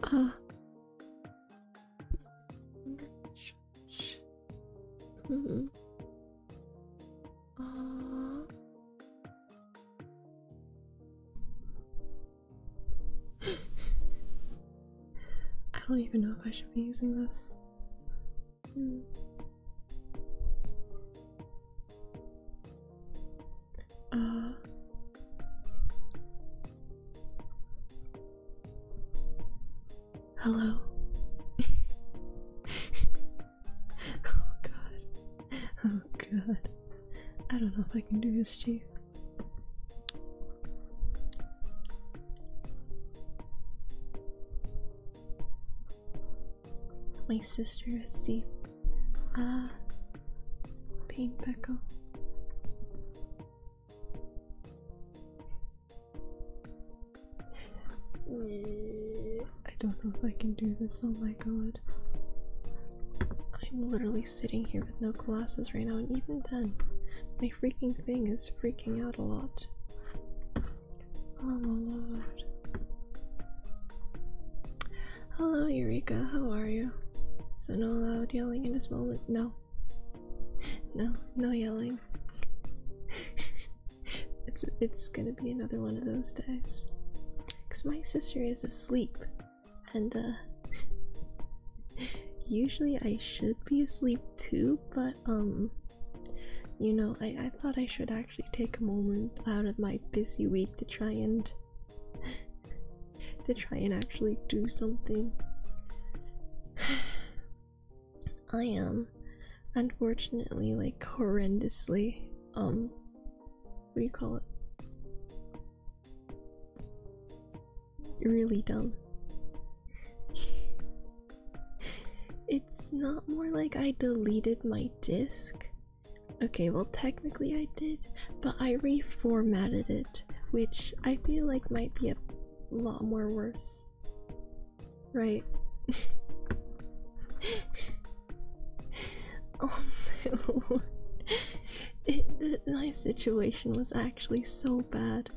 Uh. Hmm. I don't even know if I should be using this. Hello. Oh god. Oh god. I don't know if I can do this, Chief. My sister is Sept. Pain Becco. I don't know if I can do this, oh my god. I'm literally sitting here with no glasses right now, and even then, my freaking thing is freaking out a lot. Oh my lord. Hello Eureka, how are you? So no loud yelling in this moment? No. No yelling. It's gonna be another one of those days. Cause my sister is asleep, and usually I should be asleep too, but you know, I thought I should actually take a moment out of my busy week to try and actually do something. I am unfortunately like horrendously what do you call it? Really dumb. It's not more like I deleted my disk. Okay, well technically I did, but I reformatted it, which I feel like might be a lot more worse. Right? Oh no. My situation was actually so bad.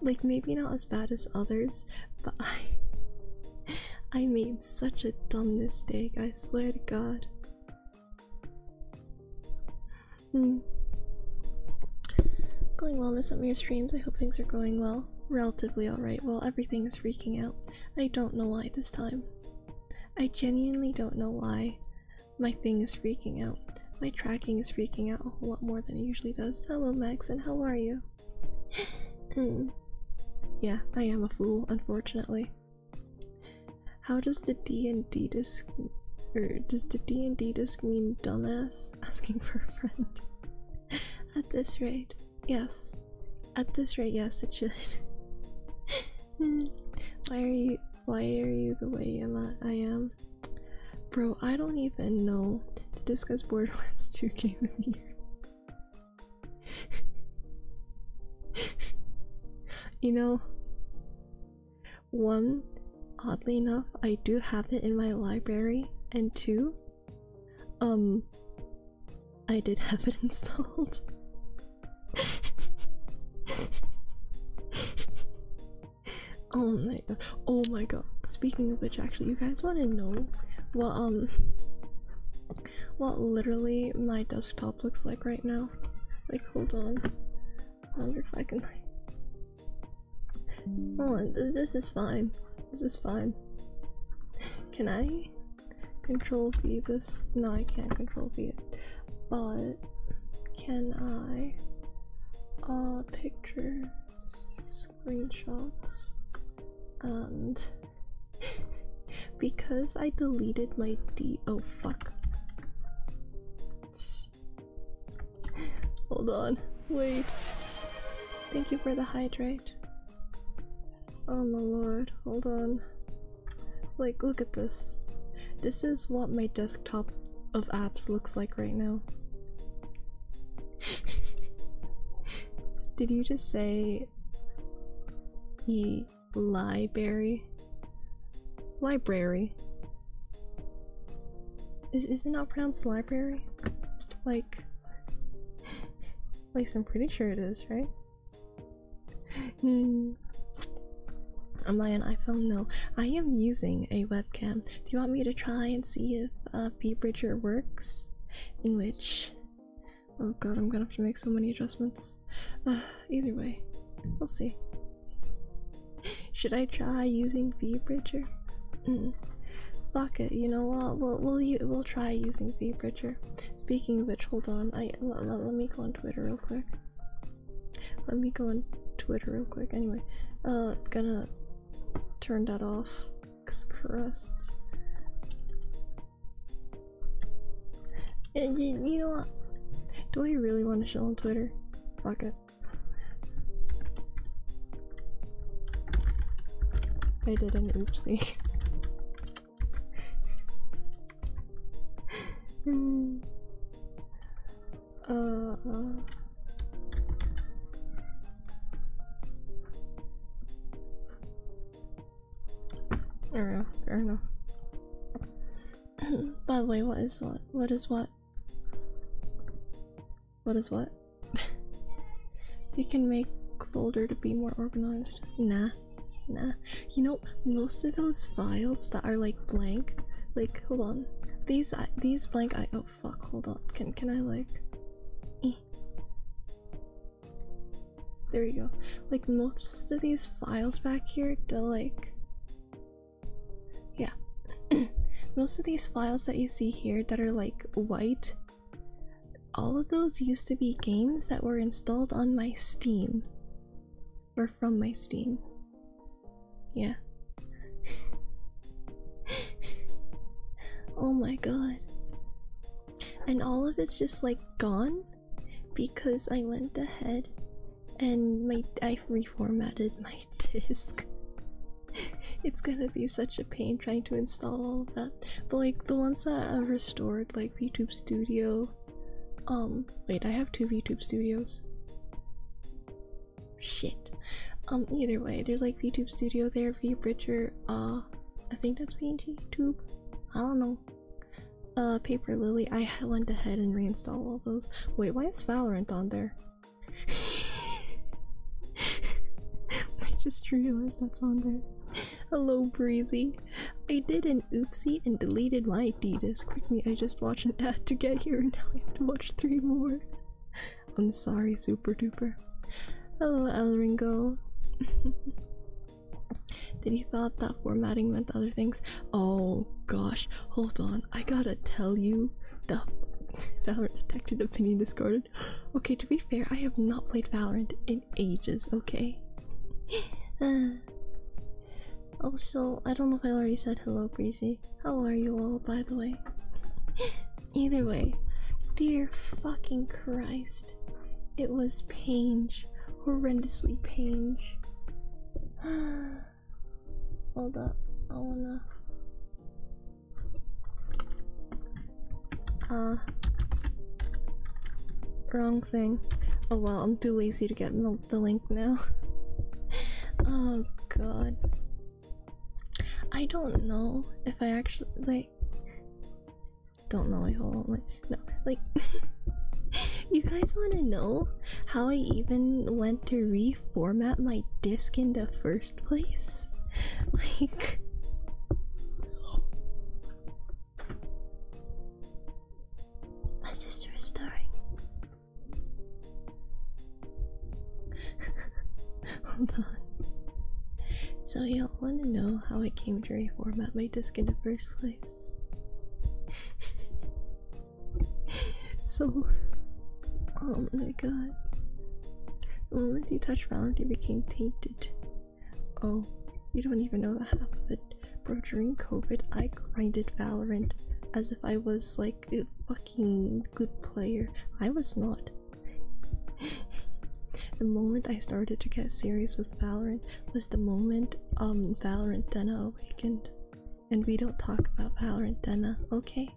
Like, maybe not as bad as others, but I made such a dumb mistake, I swear to god. Going well, miss some of your streams. I hope things are going well. Relatively alright. Well, everything is freaking out. I don't know why this time. I genuinely don't know why my thing is freaking out. My tracking is freaking out a whole lot more than it usually does. Hello Max, and how are you? Yeah, I am a fool, unfortunately. How does the D&D disc, or does the D&D disc mean dumbass? Asking for a friend. At this rate, yes. At this rate, yes, it should. Why are you the way I am? Bro, I don't even know to discuss Borderlands 2 game of the year. You know, one, oddly enough, I do have it in my library, and two, I did have it installed. Oh my god. Speaking of which, actually, you guys want to know what literally my desktop looks like right now? Like, hold on. I wonder if I can, like... Hold on, this is fine. This is fine. Can I control V this? No, I can't control V it. But can I pictures, screenshots, and because I deleted my oh fuck. Hold on, wait. Thank you for the hydrate. Oh my lord, hold on. Like, look at this. This is what my desktop of apps looks like right now. Did you just say library? Library. Is it not pronounced library? Like, at least I'm pretty sure it is, right? Am I an iPhone? No. I am using a webcam. Do you want me to try and see if V-Bridger works? In which... Oh god, I'm gonna have to make so many adjustments. Either way, we'll see. Should I try using V-Bridger? Fuck it, you know what? We'll try using V-Bridger. Speaking of which, hold on. Let me go on Twitter real quick. Anyway, gonna turn that off. 'Cause crusts. And you know what? Do I really want to show on Twitter? Fuck it. I did an oopsie. Fair enough. By the way, what is what? What is what? What is what? You can make folder to be more organized. Nah. You know, most of those files that are like blank, like hold on. These blank oh fuck, hold on. Can I like There you go. Like most of these files back here, they're like most of these files that you see here that are like white, all of those used to be games that were installed on my Steam. Or from my Steam. Yeah. Oh my god. And all of it's just like gone because I went ahead and I reformatted my disk. It's gonna be such a pain trying to install all of that. But like the ones that I've restored, like VTube Studio. Wait, I have 2 VTube Studios. Shit. Either way, there's like VTube Studio there, V-Bridger, I think that's PNG Tube. I don't know. Paper Lily, I went ahead and reinstalled all those. Wait, why is Valorant on there? I just realized that's on there. Hello, Breezy. I did an oopsie and deleted my D-Disc. Quickly, I just watched an ad to get here and now I have to watch 3 more. I'm sorry, Super Duper. Hello, El Ringo. Did you thought that formatting meant other things? Oh gosh, hold on. I gotta tell you the Valorant detected opinion discarded. Okay, to be fair, I have not played Valorant in ages, okay? Also, I don't know if I already said hello, Breezy. How are you all, by the way? Either way, dear fucking Christ. It was Pange. Horrendously Pange. Hold up. I wanna... wrong thing. Oh well, I'm too lazy to get the link now. Oh god. I don't know if I actually, like... Don't know, wait, hold on, wait. No, like... You guys wanna know how I even went to reformat my disc in the first place? Like... My sister is stirring. Hold on. So y'all wanna know how I came to reformat my disc in the first place? So... Oh my god. The moment you touched Valorant, you became tainted. Oh, you don't even know the half of it. Bro, during COVID, I grinded Valorant as if I was like a fucking good player. I was not. The moment I started to get serious with Valorant was the moment Valorant Dena awakened. And we don't talk about Valorant Dena, okay?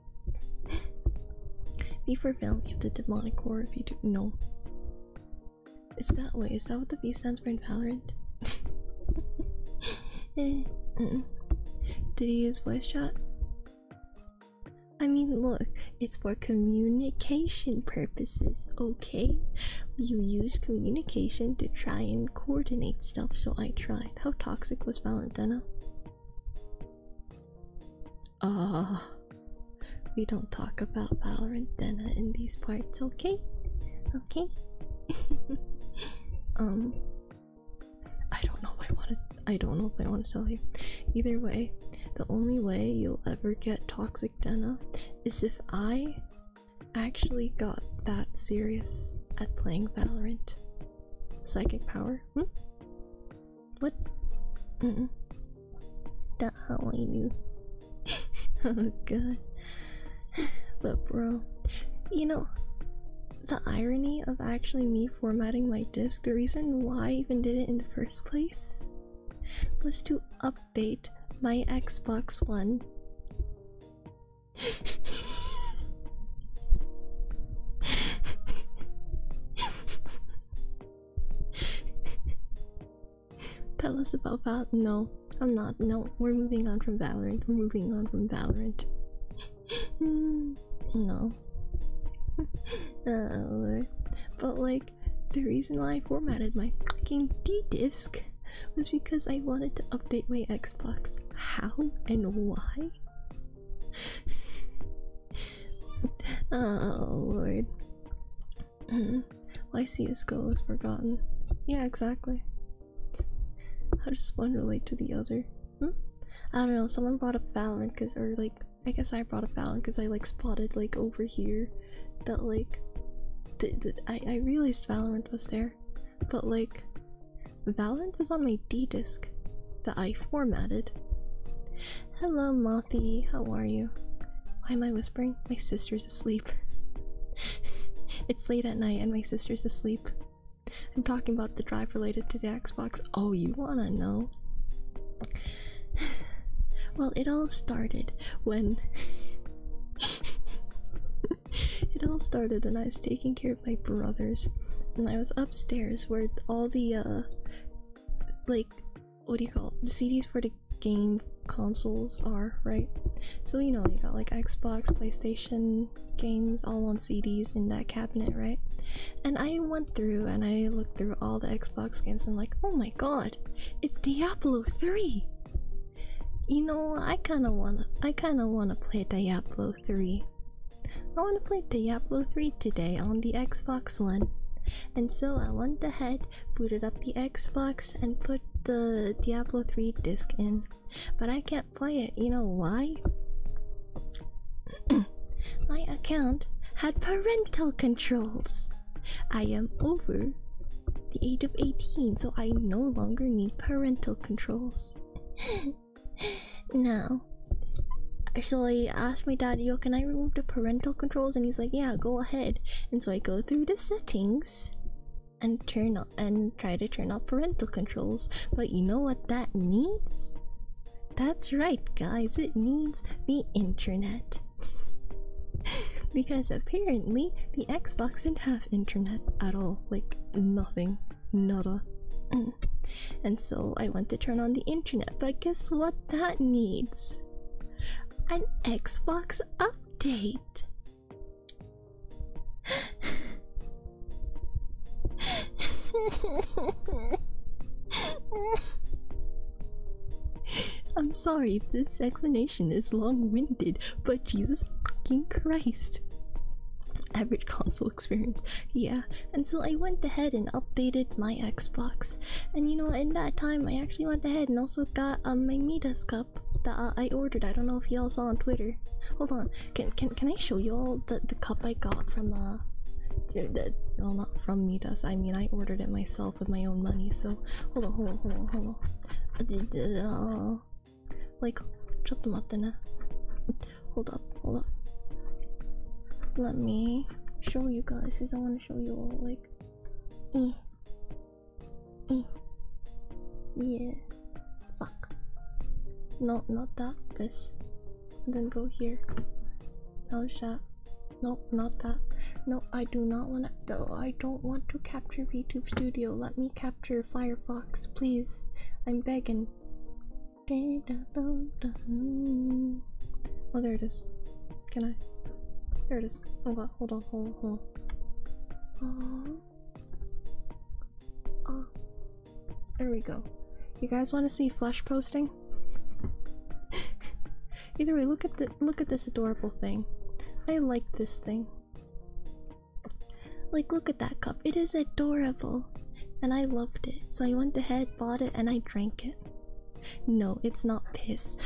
V for Family of the Demonic Core if you do know. Is that what the V stands for in Valorant? Did you use voice chat? I mean, look, it's for communication purposes, okay? You use communication to try and coordinate stuff, so I tried. How toxic was Valentina? We don't talk about Valentina in these parts, okay? Okay? I don't know if I want to tell you. Either way, the only way you'll ever get toxic Denna is if I actually got that serious at playing Valorant. Psychic power? What? That's how I knew. Oh god. But bro, you know, the irony of actually me formatting my disc, the reason why I even did it in the first place was to update my Xbox One. Tell us about No, I'm not. No, we're moving on from Valorant. We're moving on from Valorant. No. Lord. But like, the reason why I formatted my fucking D-disc was because I wanted to update my Xbox. How and why? Oh lord. Why CSGO is forgotten. Yeah, exactly. How does one relate to the other? I don't know, someone brought up Valorant or like, I guess I brought up Valorant because I like spotted like over here that like, I realized Valorant was there, but like, Valorant was on my D-disc that I formatted. Hello Mothy, how are you? Why am I whispering? My sister's asleep. It's late at night and my sister's asleep. I'm talking about the drive related to the Xbox. Oh, you wanna know? Well, it all started when it all started when I was taking care of my brothers, and I was upstairs where all the like, what do you call it? The CDs for the game consoles are, right? So you know, you got like Xbox, PlayStation games all on CDs in that cabinet, right? And I went through and I looked through all the Xbox games and like, oh my god, it's Diablo 3. You know, I kinda wanna play Diablo 3. I wanna play Diablo 3 today on the Xbox One. And so I went ahead, booted up the Xbox, and put the Diablo 3 disc in. But I can't play it. You know why? My account had parental controls. I am over the age of 18, so I no longer need parental controls. Now, so I asked my dad, yo, can I remove the parental controls? And he's like, yeah, go ahead. And so I go through the settings and try to turn off parental controls. But you know what that needs? That's right, guys, it needs the internet. Because apparently the Xbox didn't have internet at all. Like, nothing. Nada. And so I went to turn on the internet, but guess what that needs? An Xbox update. I'm sorry if this explanation is long-winded, but Jesus fucking Christ. Average console experience. Yeah, and so I went ahead and updated my Xbox. And you know, in that time I actually went ahead and also got my Midas cup that I ordered. I don't know if y'all saw on Twitter. Hold on, can I show y'all the cup I got from well, not from Midas, I mean I ordered it myself with my own money. So hold on. Like, hold up. Let me show you guys, because I want to show you all, like, yeah, fuck, no, not that, this, and then go here, how's that? No, not that. No, I do not want to, though. I don't want to capture VTube Studio. Let me capture Firefox, please. I'm begging. Oh, there it is. Can I? There it is. Oh god, hold on, hold on. Oh. There we go. You guys want to see flesh posting? Either way, look at this adorable thing. I like this thing. Like, look at that cup. It is adorable. And I loved it. So I went ahead, bought it, and I drank it. No, it's not piss.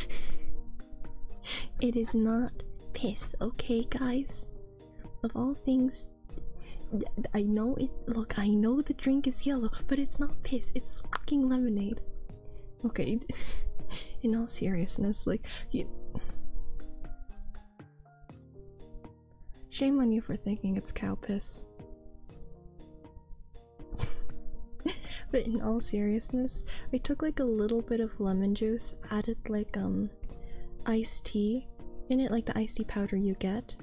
It is not piss, okay, guys? Of all things, I know it. Look, I know the drink is yellow, but it's not piss. It's fucking lemonade. Okay, in all seriousness, like, shame on you for thinking it's cow piss. But in all seriousness, I took like a little bit of lemon juice, added like iced tea in it, like the iced tea powder you get,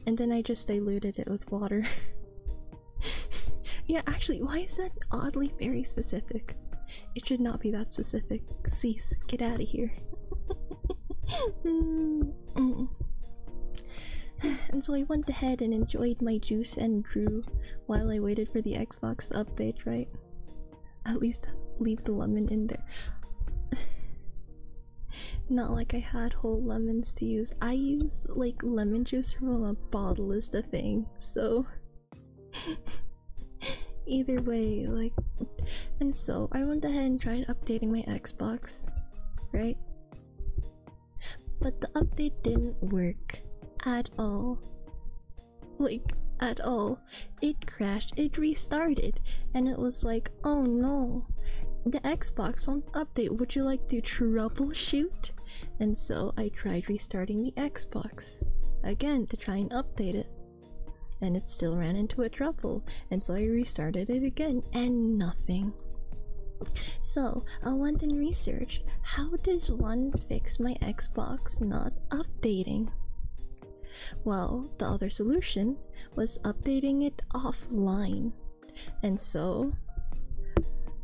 and then I just diluted it with water. Yeah, actually, why is that oddly very specific? It should not be that specific. Cease. Get out of here. And so I went ahead and enjoyed my juice and drew while I waited for the Xbox to update, right? At least leave the lemon in there. Not like I had whole lemons to use. I use like lemon juice from a bottle is the thing, so either way, like, and so I went ahead and tried updating my Xbox, right? But the update didn't work at all. Like, at all. It crashed, it restarted, and it was like, oh no, the Xbox won't update. Would you like to troubleshoot? And so I tried restarting the Xbox again to try and update it, and it still ran into a trouble, and so I restarted it again, and nothing. So I went and researched, how does one fix my Xbox not updating? Well, the other solution was updating it offline, and so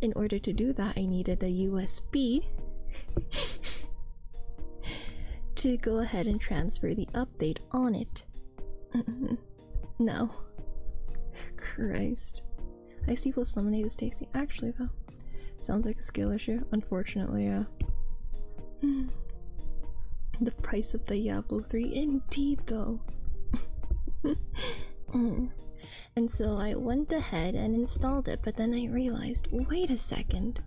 in order to do that I needed a USB to go ahead and transfer the update on it. No. Christ. Iced tea plus lemonade is tasty. Actually though, sounds like a skill issue. Unfortunately, yeah. The price of the Diablo 3, indeed though. And so I went ahead and installed it, but then I realized, wait a second,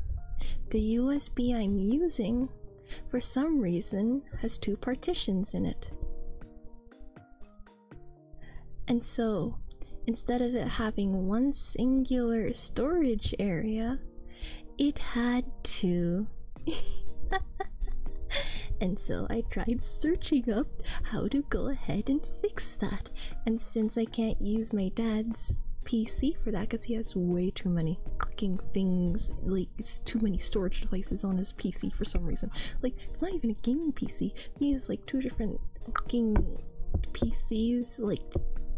the USB I'm using for some reason has two partitions in it. And so instead of it having one singular storage area, it had two. And so I tried searching up how to go ahead and fix that. And since I can't use my dad's PC for that because he has way too many fucking things, like it's too many storage devices on his PC for some reason. Like, it's not even a gaming PC. He has like two different fucking PCs like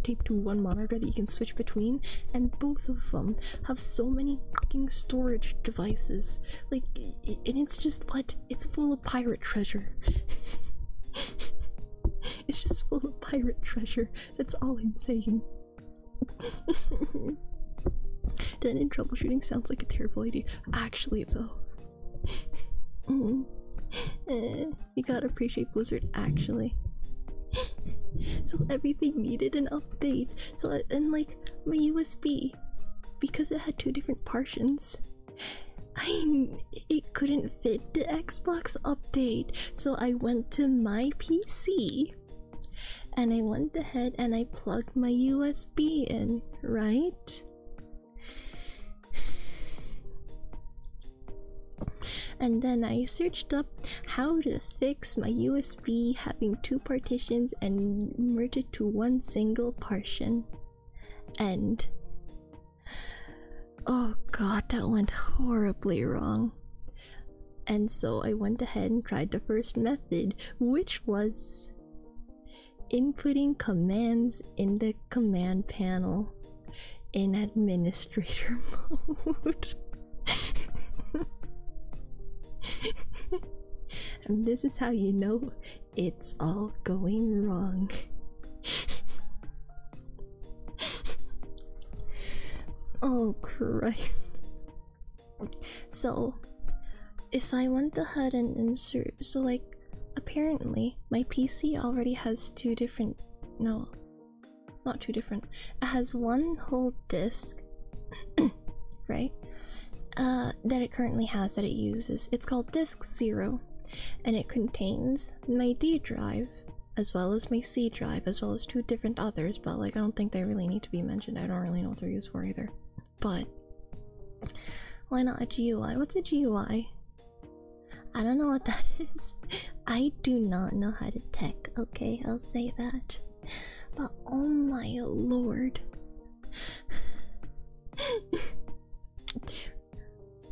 taped to one monitor that you can switch between, and both of them have so many fucking storage devices. Like, and it's just what? It's full of pirate treasure. It's just full of pirate treasure. That's all I'm saying. Then in troubleshooting sounds like a terrible idea. Actually, though. You gotta appreciate Blizzard, actually. So everything needed an update. So, and like my USB, because it had two different partitions, it couldn't fit the Xbox update. So I went to my PC and I went ahead and I plugged my USB in, right? And then I searched up how to fix my USB having two partitions and merge it to one single partition. And oh god, that went horribly wrong. And so I went ahead and tried the first method, which was inputting commands in the command panel in administrator mode. And this is how you know it's all going wrong. Oh Christ. So if I went ahead and insert, so like apparently my PC already has two different, no, not two different, it has one whole disk right, that it currently has that it uses. It's called disk 0, and it contains my D drive as well as my C drive as well as two different others, but like I don't think they really need to be mentioned. I don't really know what they're used for either. But why not a GUI? What's a GUI? I don't know what that is. I do not know how to tech, okay? I'll say that. But oh my lord.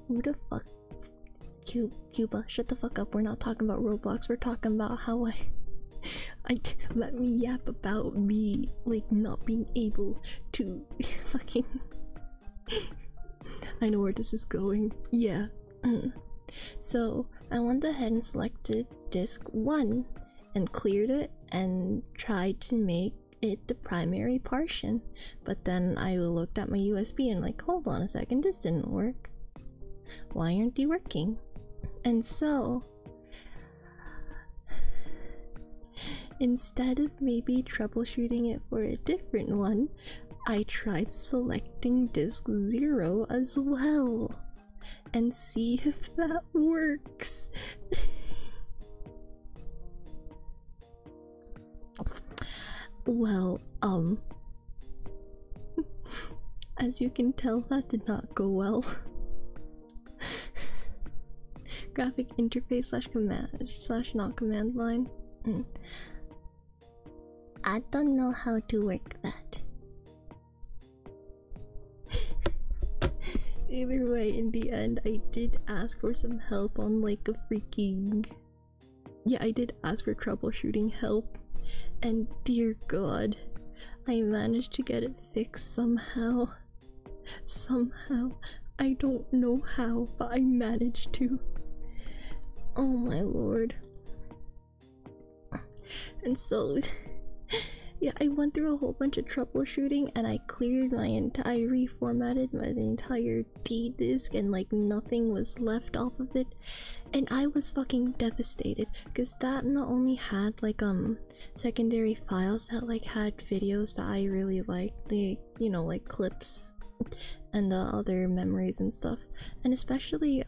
Who the fuck? Cuba, shut the fuck up. We're not talking about Roblox. We're talking about how I let me yap about me, like, not being able to fucking... I know where this is going. Yeah. So, I went ahead and selected disk 1 and cleared it and tried to make it the primary portion. But then I looked at my USB and like, hold on a second, this didn't work. Why aren't they working? And so, instead of maybe troubleshooting it for a different one, I tried selecting disk 0 as well and see if that works. Well, as you can tell, that did not go well. Graphic interface slash command slash not command line. I don't know how to work that. Either way, in the end, I did ask for some help on like a freaking... Yeah, I did ask for troubleshooting help. And dear god, I managed to get it fixed somehow. Somehow. I don't know how, but I managed to. Oh my lord. And so... yeah, I went through a whole bunch of troubleshooting and I cleared my entire, reformatted my entire D disk and like nothing was left off of it. And I was fucking devastated because that not only had like secondary files that like had videos that I really liked, the, you know, like clips and the other memories and stuff, and especially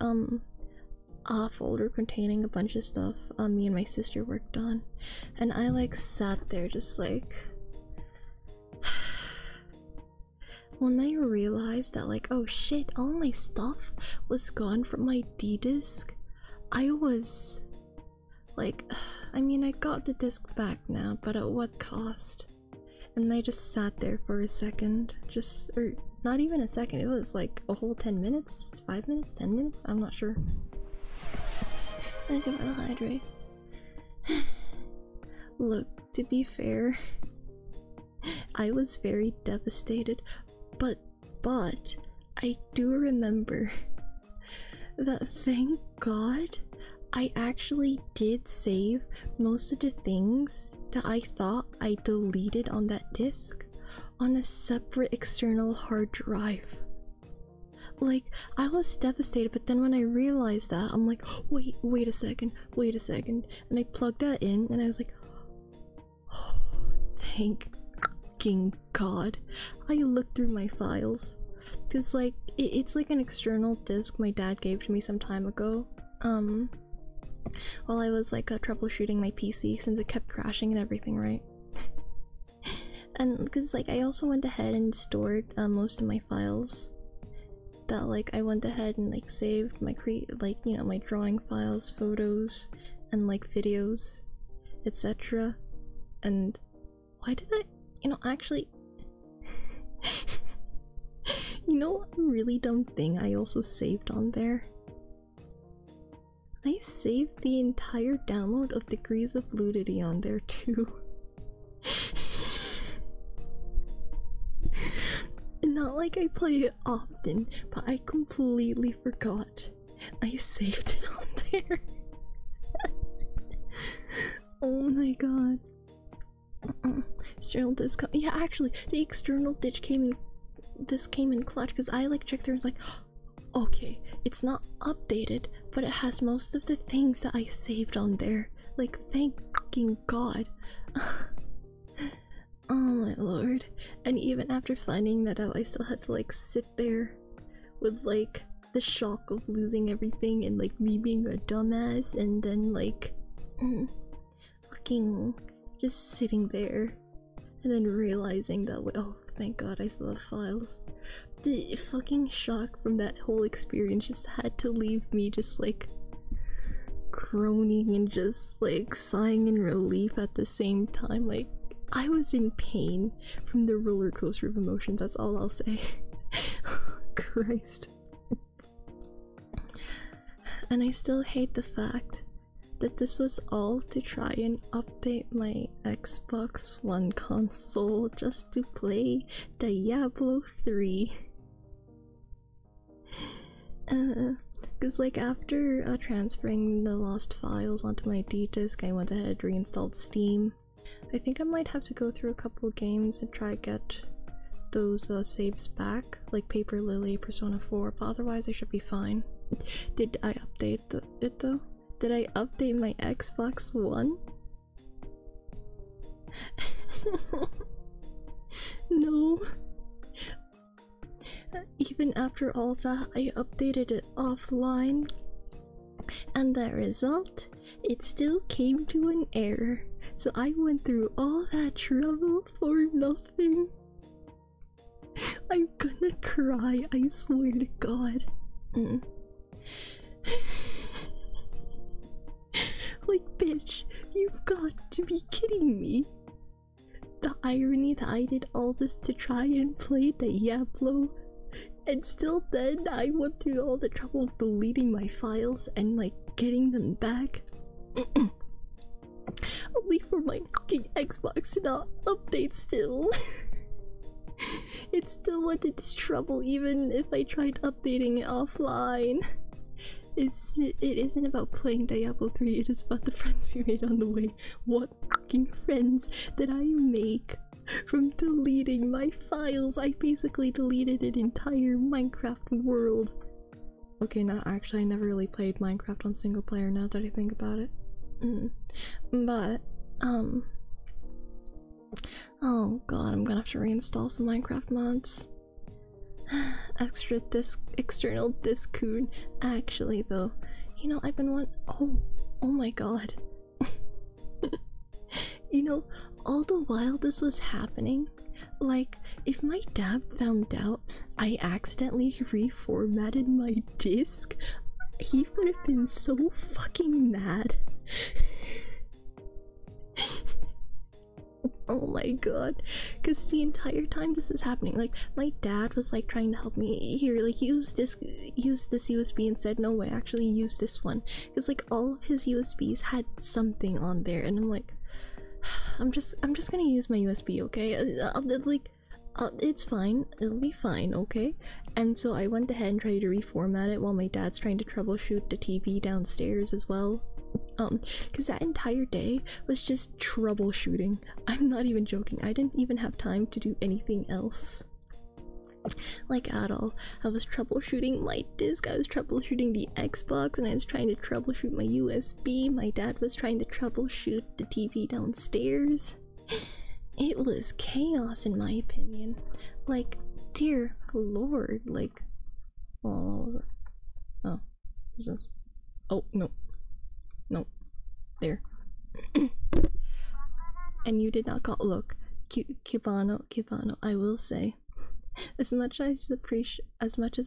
a folder containing a bunch of stuff me and my sister worked on. And I like sat there just like when I realized that like, oh shit, all my stuff was gone from my D disk, I was like, I mean, I got the disc back now, but at what cost? And I just sat there for a second, just, or not even a second, it was like a whole 10 minutes, 5 minutes, 10 minutes, I'm not sure. I can really hydrate. Look, to be fair, I was very devastated, but I do remember that thank god I actually did save most of the things that I thought I deleted on that disk on a separate external hard drive. Like, I was devastated, but then when I realized that, I'm like, wait a second, and I plugged that in, and I was like, oh, thank fucking god. I looked through my files, because like, it's like an external disk my dad gave to me some time ago, while I was like troubleshooting my PC, since it kept crashing and everything, right? And because like, I also went ahead and stored most of my files that like I went ahead and like saved my like, you know, my drawing files, photos, and like videos, etc. And why did I, you know, actually you know what really dumb thing I also saved on there? I saved the entire download of Degrees of Ludity on there too. Not like I play it often, but I completely forgot I saved it on there. Oh my god. External disc, yeah, actually, the external disc came this came in clutch because I like checked through and it's like, okay, it's not updated, but it has most of the things that I saved on there. Like, thank fucking God. Oh my lord. And even after finding that out, I still had to like sit there with like the shock of losing everything and like me being a dumbass and then like fucking just sitting there and then realizing that, oh thank God I still have files. The fucking shock from that whole experience just had to leave me just like groaning and just like sighing in relief at the same time. Like, I was in pain from the roller coaster of emotions, that's all I'll say. Christ. And I still hate the fact that this was all to try and update my Xbox One console just to play Diablo 3. Because like after transferring the lost files onto my D-Disk, I went ahead and reinstalled Steam. I think I might have to go through a couple of games and try to get those saves back, like Paper Lily, Persona 4, but otherwise I should be fine. Did I update it though? Did I update my Xbox One? No. Even after all that, I updated it offline, and the result, it still came to an error. So I went through all that trouble for nothing. I'm gonna cry, I swear to God. Like, bitch, you've got to be kidding me. The irony that I did all this to try and play Diablo, and still then I went through all the trouble of deleting my files and like getting them back. Only for my fucking Xbox to not update still. It still went into trouble even if I tried updating it offline. It isn't about playing Diablo 3, it is about the friends we made on the way. What fucking friends did I make from deleting my files? I basically deleted an entire Minecraft world. Okay, no, actually I never really played Minecraft on single player now that I think about it. But, oh god, I'm gonna have to reinstall some Minecraft mods. External Discoon. Actually though, you know, I've been oh my god. You know, all the while this was happening, like, if my dad found out I accidentally reformatted my disk, he would have been so fucking mad. Oh my god, because the entire time this is happening, like, my dad was like trying to help me, here, like, use this USB, and said, no way, actually use this one, because like all of his USBs had something on there, and I'm like, I'm just gonna use my USB, okay? It's fine, it'll be fine, okay? And so I went ahead and tried to reformat it while my dad's trying to troubleshoot the TV downstairs as well. Because that entire day was just troubleshooting. I'm not even joking, I didn't even have time to do anything else. Like, at all. I was troubleshooting my disc, I was troubleshooting the Xbox, and I was trying to troubleshoot my USB. My dad was trying to troubleshoot the TV downstairs. It was chaos in my opinion. Like, dear lord, like, oh, what was it? Oh, what is this? Oh, no. No. There. And you did not call. Look, Cubano, I will say, as much as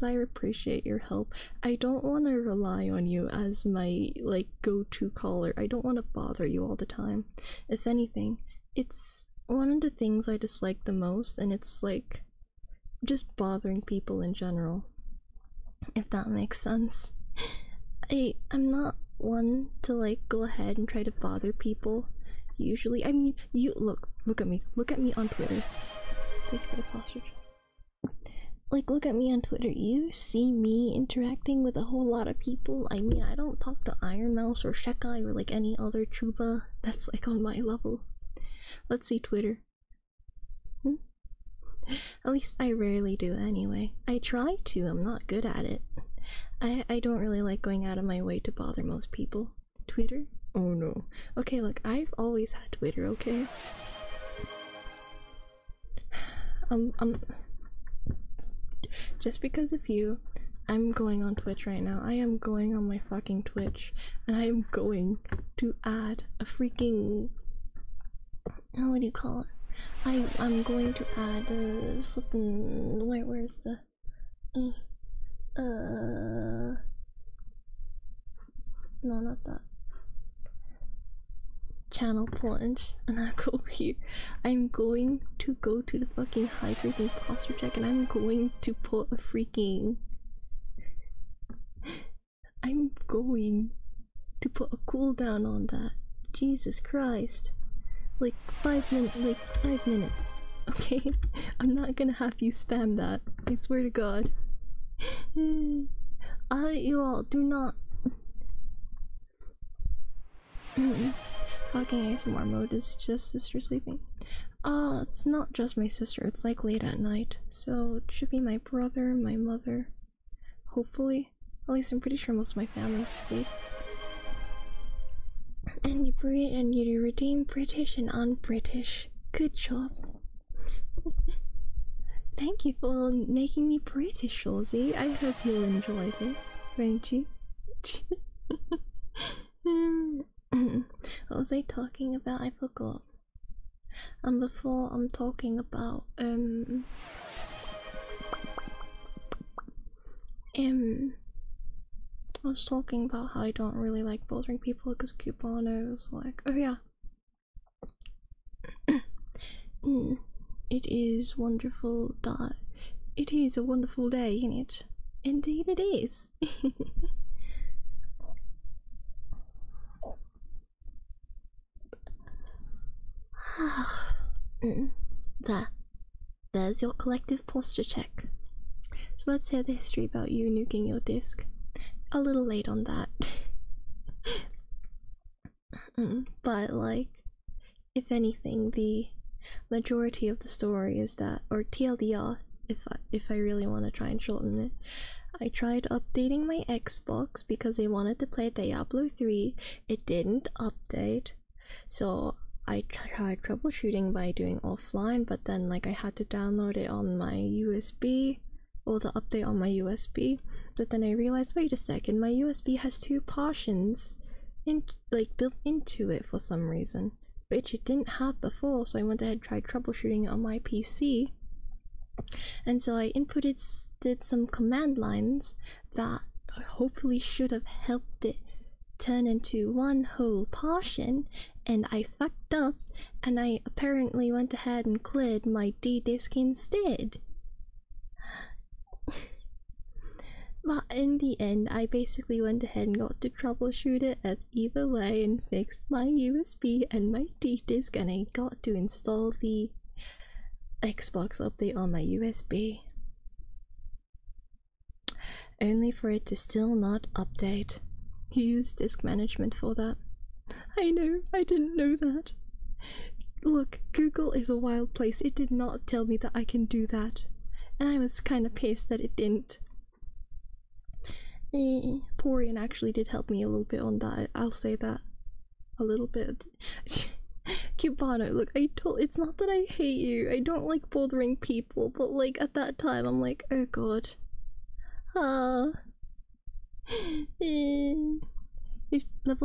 I appreciate your help, I don't want to rely on you as my, like, go-to caller. I don't want to bother you all the time. If anything, it's one of the things I dislike the most, and it's like just bothering people in general, if that makes sense. I'm not one to like go ahead and try to bother people usually. I mean, you look at me on Twitter. Thanks for the posture. Like, look at me on Twitter. You see me interacting with a whole lot of people. I mean, I don't talk to Iron Mouse or Shekai or like any other Chuba that's like on my level. Let's see Twitter. At least I rarely do anyway. I try to, I'm not good at it. I don't really like going out of my way to bother most people. Twitter? Oh no. Okay, look, I've always had Twitter, okay? Just because of you, I'm going on Twitch right now. I am going on my fucking Twitch, and I am going to add a freaking... Oh, what do you call it? I'm going to add a flippin' where's the no, not that channel point, and I go here. I'm going to go to the fucking high freaking posture check, and I'm going to put a freaking I'm going to put a cooldown on that. Jesus Christ. Like 5 minutes, okay? I'm not gonna have you spam that, I swear to God. You all do not. Fucking ASMR mode is just sister sleeping. It's not just my sister, it's like late at night. So it should be my brother, my mother. Hopefully. At least I'm pretty sure most of my family's asleep. And you redeem British and un-British. Good job. Thank you for making me British, Ozzy. I hope you'll enjoy this, won't you? What was I talking about? I forgot. And before I'm talking about I was talking about how I don't really like bothering people because Cubano was like, oh yeah. It is wonderful that it is a wonderful day, isn't it? Indeed it is. There's your collective posture check. So let's hear the history about you nuking your disc. A little late on that. But like, if anything, the majority of the story is that, or TLDR, if I really want to try and shorten it, I tried updating my Xbox because I wanted to play Diablo 3. It didn't update, so I tried troubleshooting by doing offline, but then like I had to download it on my USB, or the update on my USB. But then I realized, wait a second, my USB has 2 partitions built into it for some reason, which it didn't have before. So I went ahead and tried troubleshooting it on my PC, and so I did some command lines that hopefully should have helped it turn into one whole partition, and I fucked up, and I apparently went ahead and cleared my D disk instead. But in the end, I basically went ahead and got to troubleshoot it at either way and fixed my USB and my D disk, and I got to install the Xbox update on my USB. Only for it to still not update. You use disk management for that. I know, I didn't know that. Look, Google is a wild place. It did not tell me that I can do that, and I was kind of pissed that it didn't. Porian actually did help me a little bit on that, I'll say that. A little bit. Cubano, look, it's not that I hate you, I don't like bothering people, but like at that time I'm like, oh god. Level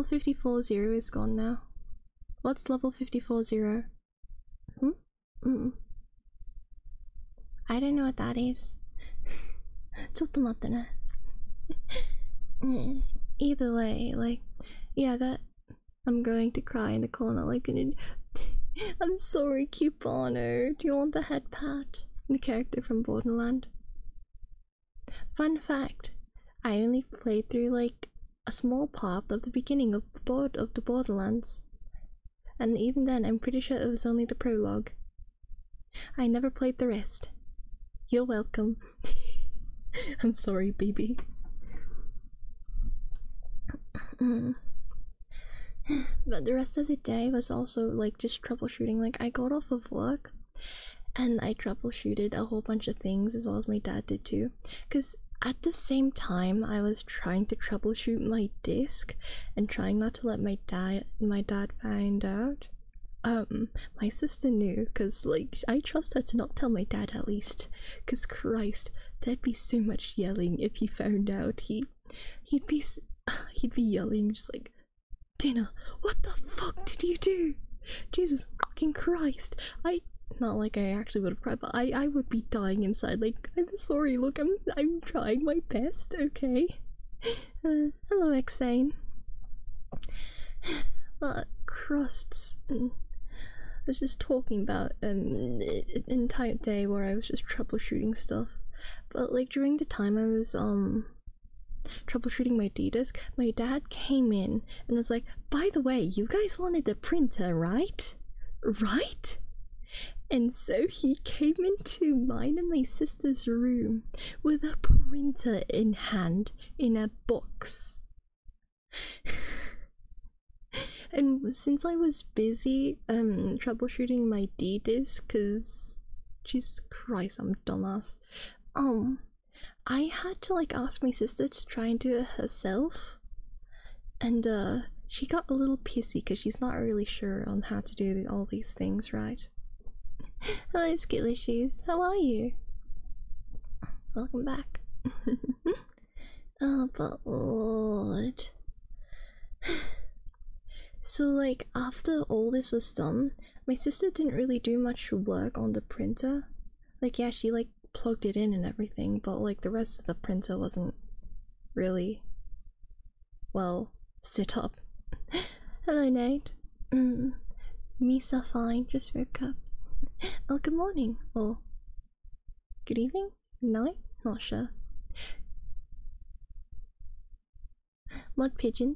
54-0 is gone now. What's level 54-0? I don't know what that is. ちょっと待ってね. Either way, like, yeah, that I'm going to cry in the corner like an I'm sorry, Cubano. Do you want the head pat? The character from Borderland. Fun fact, I only played through like a small part of the beginning of the Borderlands, and even then I'm pretty sure it was only the prologue. I never played the rest. You're welcome. I'm sorry, baby. But the rest of the day was also like just troubleshooting. Like I got off of work and I troubleshooted a whole bunch of things as well as my dad did too. Because at the same time, I was trying to troubleshoot my disc and trying not to let my dad find out. My sister knew, because like I trust her to not tell my dad at least. Because Christ, there'd be so much yelling if he found out. He'd be yelling just like, Dinner, what the fuck did you do? Jesus fucking Christ. Not like I actually would have cried, but I would be dying inside. Like, I'm sorry, look, I'm trying my best, okay? Hello, Exane. But crusts. I was just talking about an entire day where I was just troubleshooting stuff. But like during the time I was troubleshooting my D-disc, my dad came in and was like, by the way, you guys wanted the printer, right? Right? And so he came into mine and my sister's room with a printer in hand in a box. And since I was busy troubleshooting my D-disc, because Jesus Christ, I'm a dumbass, I had to like ask my sister to try and do it herself, and she got a little pissy because she's not really sure on how to do all these things right. Hello, Skittle Shoes. How are you? Welcome back. Oh, but Lord. So, like, after all this was done, my sister didn't really do much work on the printer. Like, yeah, she, like, plugged it in and everything, but, like, the rest of the printer wasn't really, well, set up. Hello, Nate. Me so fine, just woke up. Oh, good morning, or good evening? Night? Not sure. Mud pigeon.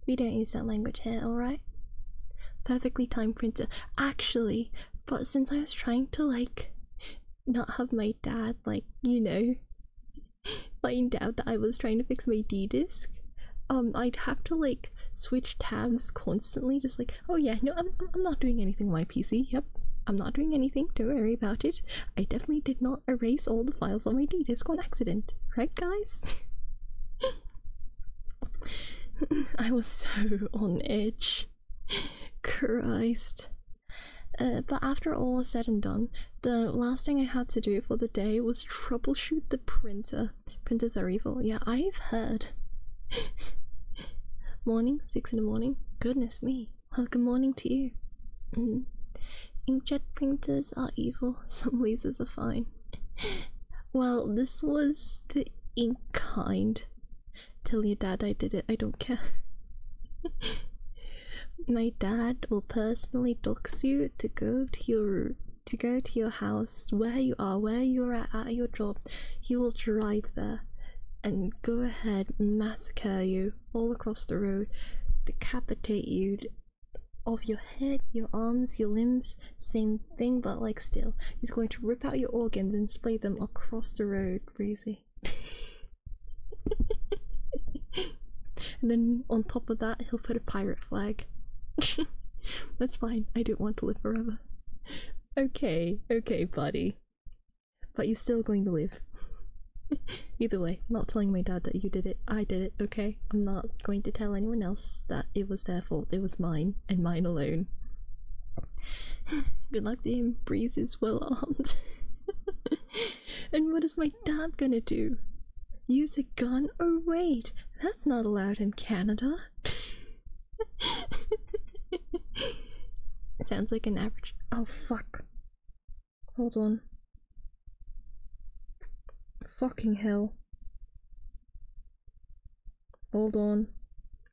We don't use that language here, alright? Perfectly timed printer. Actually, but since I was trying to, like, not have my dad, like, you know, find out that I was trying to fix my D-disc, I'd have to, like, switch tabs constantly, just like, oh yeah, no, I'm not doing anything on my PC, yep. I'm not doing anything, don't worry about it. I definitely did not erase all the files on my D-disc on accident, right guys? I was so on edge. Christ. But after all was said and done, the last thing I had to do for the day was troubleshoot the printer. Printers are evil, yeah, I've heard. Morning, 6 in the morning. Goodness me. Well, good morning to you. Inkjet printers are evil, some lasers are fine. Well, this was the ink kind. Tell your dad I did it, I don't care. My dad will personally dox you to go to your house, where you are, where you're at your job. He will drive there and go ahead and massacre you all across the road, decapitate you of your head, your arms, your limbs, same thing, but like still, he's going to rip out your organs and splay them across the road, crazy. And then on top of that, he'll put a pirate flag. That's fine, I don't want to live forever. Okay, buddy. But you're still going to live. Either way, I'm not telling my dad that you did it. I did it, okay? I'm not going to tell anyone else that it was their fault. It was mine, and mine alone. Good luck to him. Breeze is well armed. And what is my dad gonna do? Use a gun? Oh wait, that's not allowed in Canada. Sounds like an average. Oh fuck. Hold on. Fucking hell. Hold on.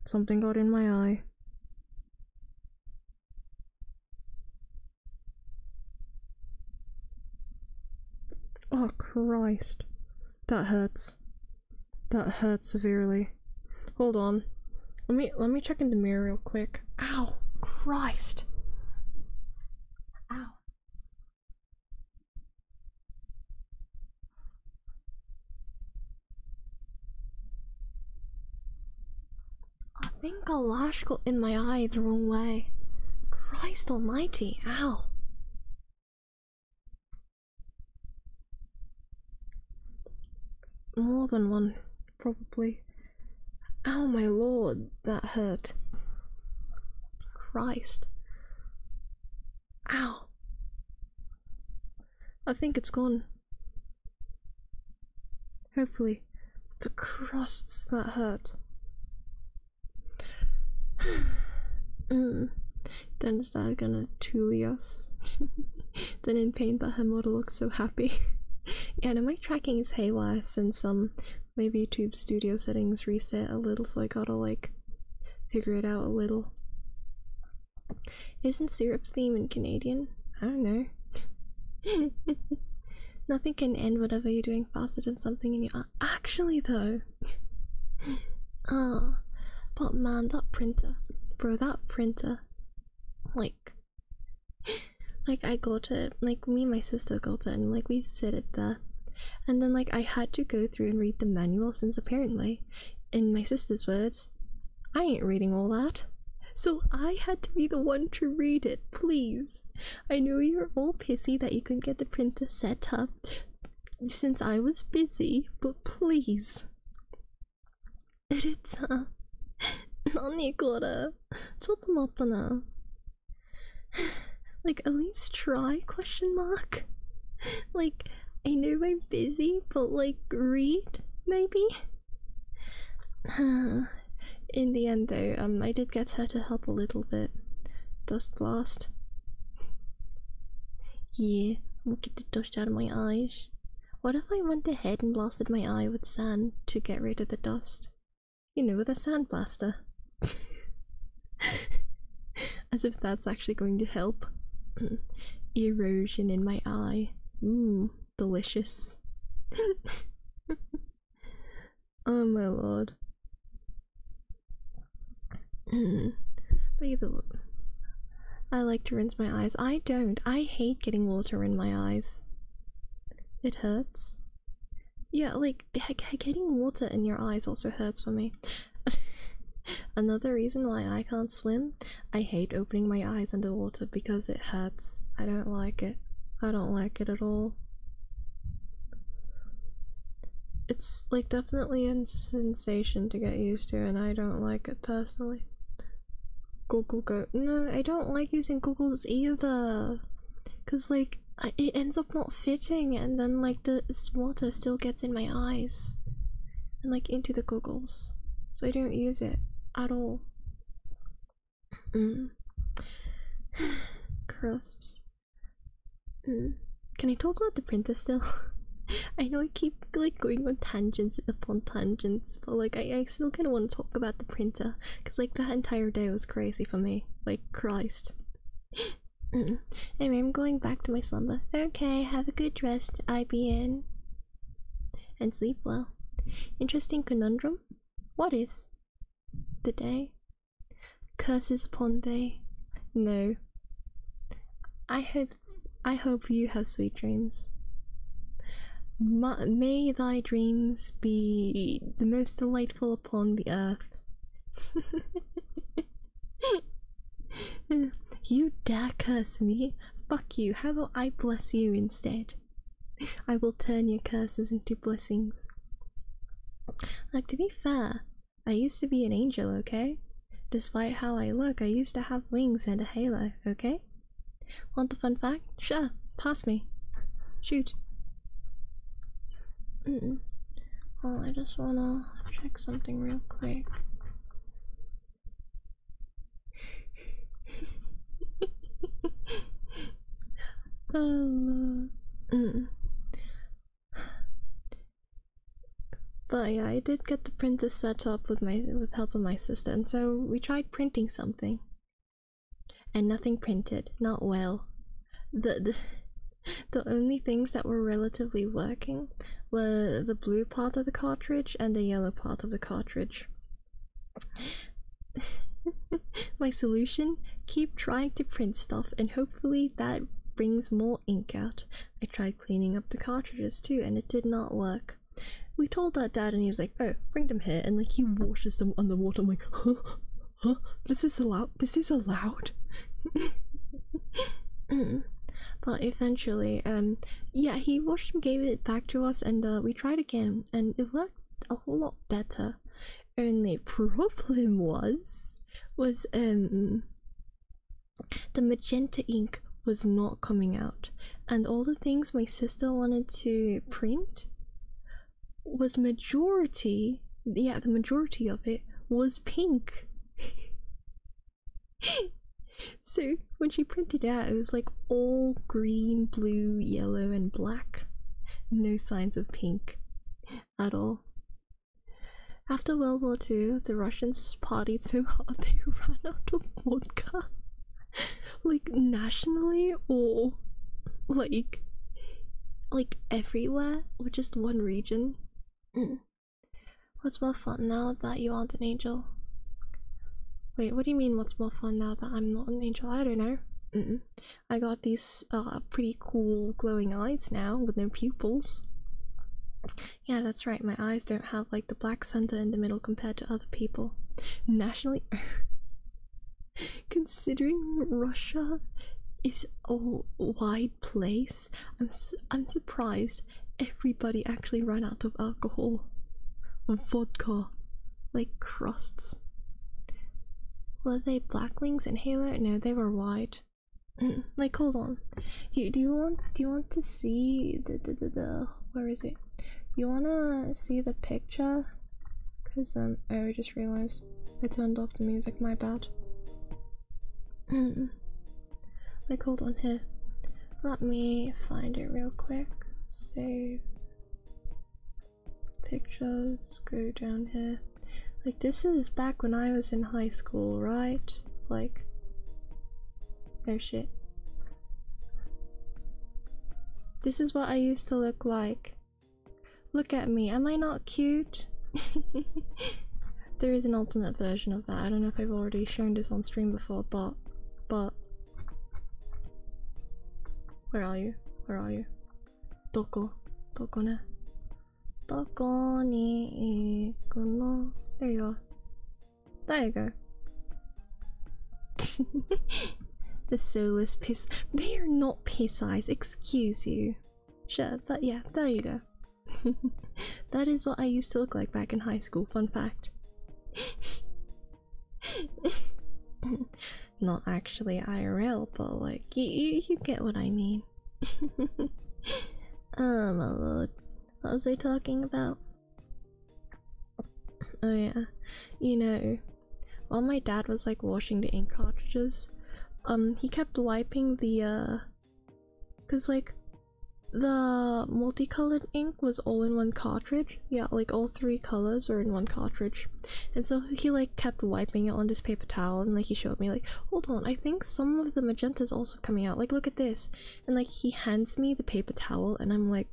Something got in my eye. Oh Christ. That hurts. That hurts severely. Hold on. Let me check in the mirror real quick. Ow. Christ. Ow. I think a lash got in my eye the wrong way. Christ almighty, ow. More than one, probably. Oh my lord, that hurt. Christ. Ow. I think it's gone. Hopefully. But crusts, that hurt. Then start gonna tuli us. Then in pain, but her model looks so happy. Yeah, no, my tracking is haywire since my YouTube studio settings reset a little, so I gotta like figure it out a little. Isn't syrup theme in Canadian? I don't know. Nothing can end whatever you're doing faster than something in your actually though. But man, that printer. Bro, that printer. Like I got it, like me and my sister got it and like we set it there. And then like I had to go through and read the manual since apparently, in my sister's words, I ain't reading all that. So I had to be the one to read it, please. I know you're all pissy that you couldn't get the printer set up since I was busy, but please. 何これちょっと待ったな Like, at least try, question mark? Like, I know I'm busy, but like, read, maybe? In the end though, I did get her to help a little bit. Dust blast. Yeah, we'll get the dust out of my eyes. What if I went ahead and blasted my eye with sand to get rid of the dust? You know, with a sand blaster. As if that's actually going to help. Erosion in my eye. Delicious. Oh my lord. But either way, I like to rinse my eyes. I don't. I hate getting water in my eyes. It hurts. Yeah, like, getting water in your eyes also hurts for me. Another reason why I can't swim, I hate opening my eyes underwater because it hurts. I don't like it. I don't like it at all. It's like definitely a sensation to get used to and I don't like it personally. Google go. No, I don't like using goggles either. Cause like, it ends up not fitting and then like the water still gets in my eyes. And like into the goggles. So I don't use it at all. Crusts. Can I talk about the printer still? I know I keep like going on tangents upon tangents, but like I still kind of want to talk about the printer because like that entire day was crazy for me. Like Christ. Anyway, I'm going back to my slumber. Okay, have a good rest, IBN. And sleep well. Interesting conundrum. What is the day? Curses upon day. No. I hope you have sweet dreams. May thy dreams be the most delightful upon the earth. You dare curse me? Fuck you. How about I bless you instead? I will turn your curses into blessings. Like, to be fair, I used to be an angel, okay? Despite how I look, I used to have wings and a halo, okay? Want a fun fact? Sure, pass me. Shoot. Oh, I just wanna check something real quick. But yeah, I did get the printer set up with help of my sister, and so we tried printing something, and nothing printed. Not well. The only things that were relatively working were the blue part of the cartridge and the yellow part of the cartridge. My solution? Keep trying to print stuff and hopefully that brings more ink out. I tried cleaning up the cartridges too and it did not work. We told our dad and he was like, oh, bring them here, and like he washes them underwater. I'm like, huh? This is allowed? This is allowed? But but eventually, yeah, he washed and gave it back to us, and we tried again, and it worked a whole lot better. Only problem was the magenta ink was not coming out, and all the things my sister wanted to print was the majority of it was pink. So when she printed it out, it was like all green, blue, yellow, and black. No signs of pink at all. After World War II, the Russians partied so hard they ran out of vodka. Like nationally, or like everywhere, or just one region. What's more fun now that you aren't an angel? Wait, what do you mean what's more fun now that I'm not an angel? I don't know. I got these pretty cool glowing eyes now with no pupils. Yeah, that's right, my eyes don't have like the black center in the middle compared to other people. Nationally, considering Russia is a wide place, I'm surprised everybody actually ran out of alcohol. Vodka. Like crusts. Were they black wings in Halo? No, they were white. Like, hold on. Do you want to see the where is it? You wanna see the picture? Cause oh, I just realized I turned off the music. My bad. Like, hold on here. Let me find it real quick. Save pictures. Go down here. Like, this is back when I was in high school, right? Like, oh shit. This is what I used to look like. Look at me, am I not cute? There is an alternate version of that. I don't know if I've already shown this on stream before, but where are you? Where are you? Doko ne? Doko ni iku no? There you are. There you go. The soulless piss. They are not piss eyes, excuse you. Sure, but yeah, there you go. That is what I used to look like back in high school, fun fact. Not actually IRL, but like, you get what I mean. Oh my lord. What was I talking about? Oh yeah, you know, while my dad was like washing the ink cartridges, he kept wiping the cause like the multicolored ink was all in one cartridge. Yeah, like all 3 colors are in one cartridge, and so he like kept wiping it on this paper towel, and like he showed me like, hold on, I think some of the magenta is also coming out, like look at this, and like he hands me the paper towel, and I'm like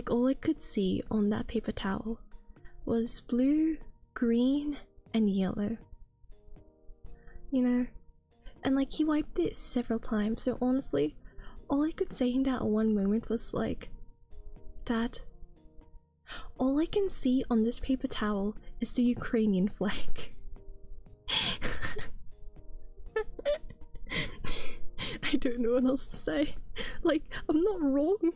all I could see on that paper towel was blue, green, and yellow. You know? And like he wiped it several times, so honestly, all I could say in that one moment was like, Dad, all I can see on this paper towel is the Ukrainian flag. I don't know what else to say. Like, I'm not wrong.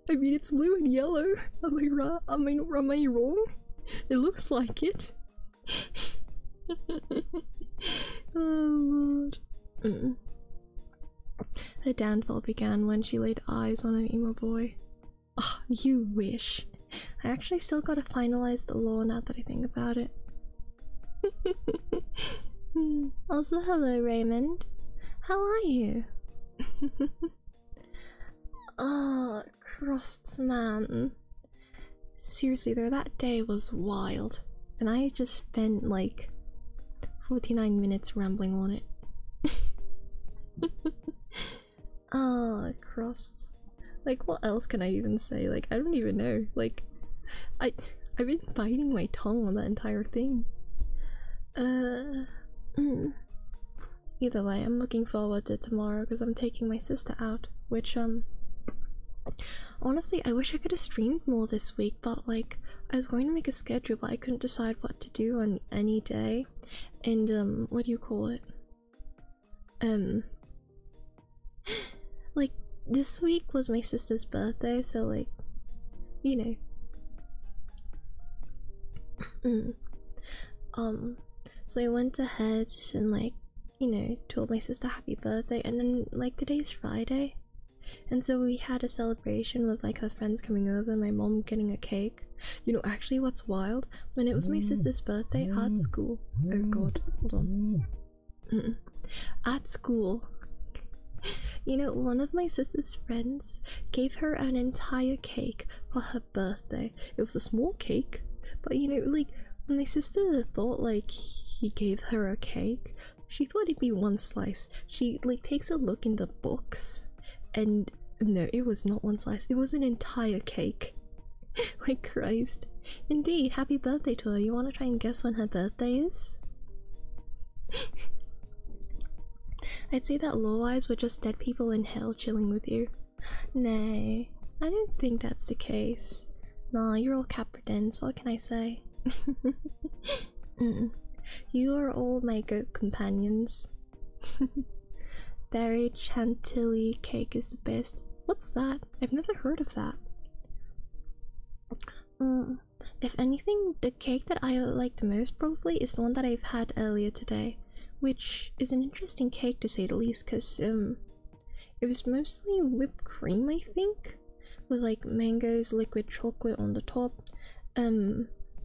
I mean, it's blue and yellow. Am I right? Am I wrong? It looks like it. Oh lord. Her downfall began when she laid eyes on an emo boy. Oh, you wish. I actually still gotta finalize the law now that I think about it. Also, hello Raymond. How are you? Oh, crusts, man. Seriously though, that day was wild. And I just spent like 49 minutes rambling on it. Ah, crusts. Like, what else can I even say? Like, I don't even know. Like, I've been biting my tongue on that entire thing. Either way, I'm looking forward to tomorrow because I'm taking my sister out, which, honestly, I wish I could have streamed more this week, but, like, I was going to make a schedule, but I couldn't decide what to do on any day. And, what do you call it? like, this week was my sister's birthday, so like, you know. So I went ahead and like, you know, told my sister happy birthday, and then like today's Friday, and so we had a celebration with like her friends coming over, my mom getting a cake. You know, actually what's wild, when it was my sister's birthday at school, oh god, hold on. At school, you know, one of my sister's friends gave her an entire cake for her birthday. It was a small cake, but you know, like, when my sister thought like he gave her a cake, she thought it'd be one slice. She like takes a look in the box, and no, it was not one slice, it was an entire cake. Like, Christ. Indeed, happy birthday to her. You want to try and guess when her birthday is? I'd say that lore-wise we're just dead people in hell chilling with you. Nay, I don't think that's the case. Nah, you're all Capridens, what can I say? You are all my goat companions. Berry chantilly cake is the best. What's that? I've never heard of that. If anything, the cake that I like the most probably is the one that I've had earlier today, which is an interesting cake to say the least, because it was mostly whipped cream, I think, with like mangoes, liquid chocolate on the top.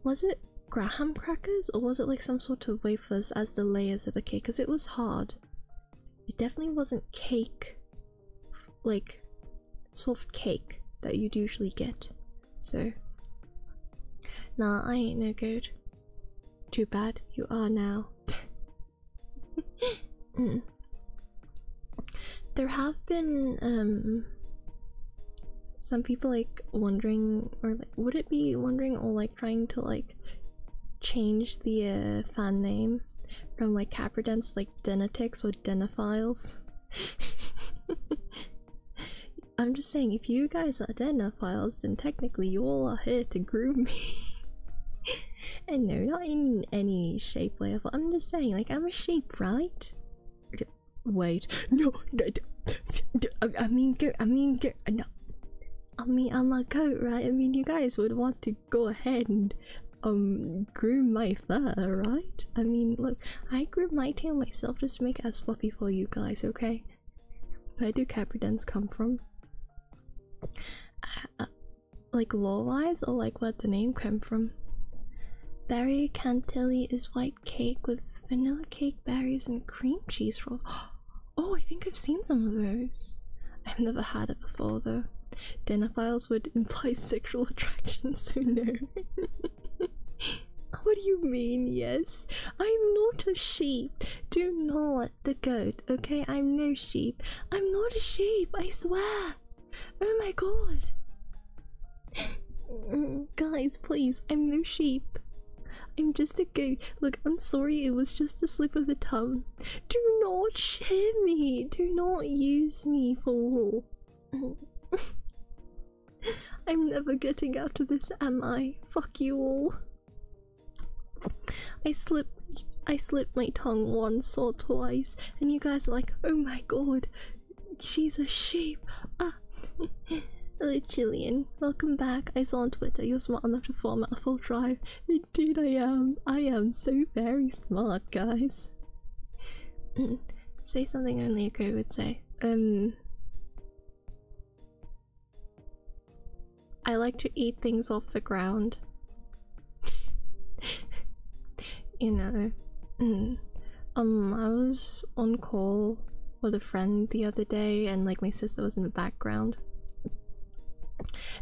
Was it graham crackers, or was it like some sort of wafers as the layers of the cake? Because it was hard. It definitely wasn't cake, like soft cake that you'd usually get. So nah, I ain't no good. Too bad, you are now. There have been some people like wondering, or like, would it be wondering or like trying to like change the fan name from like Capridens like Denetics or Denophiles? I'm just saying, if you guys are Denophiles, then technically you all are here to groom me. And no, not in any shape, way. I'm just saying, like, I'm a sheep, right? Wait, no, I mean, no. I mean, I'm a goat, right? I mean, you guys would want to go ahead and groom my fur, right? I mean, look, I groom my tail myself just to make it as fluffy for you guys, okay? Where do Capridens come from? Like lore-wise, or like where'd the name come from? Berry chantilly is white cake with vanilla cake, berries, and cream cheese roll. Oh, I think I've seen some of those. I've never had it before though. Denophiles would imply sexual attraction, so no. What do you mean, yes? I'm not a sheep. Do not the goat, okay? I'm no sheep. I'm not a sheep, I swear. Oh my god. Guys, please, I'm no sheep. I'm just a goat. Look, I'm sorry, it was just a slip of the tongue. Do not share me. Do not use me for wool. I'm never getting out of this, am I? Fuck you all. I slipped my tongue once or twice, and you guys are like, oh my god, she's a sheep. Ah. Hello Chilean, welcome back. I saw on Twitter you're smart enough to format a full drive. Indeed I am. I am so very smart, guys. Say something only a goat would say. I like to eat things off the ground. You know. I was on call with a friend the other day, and like my sister was in the background.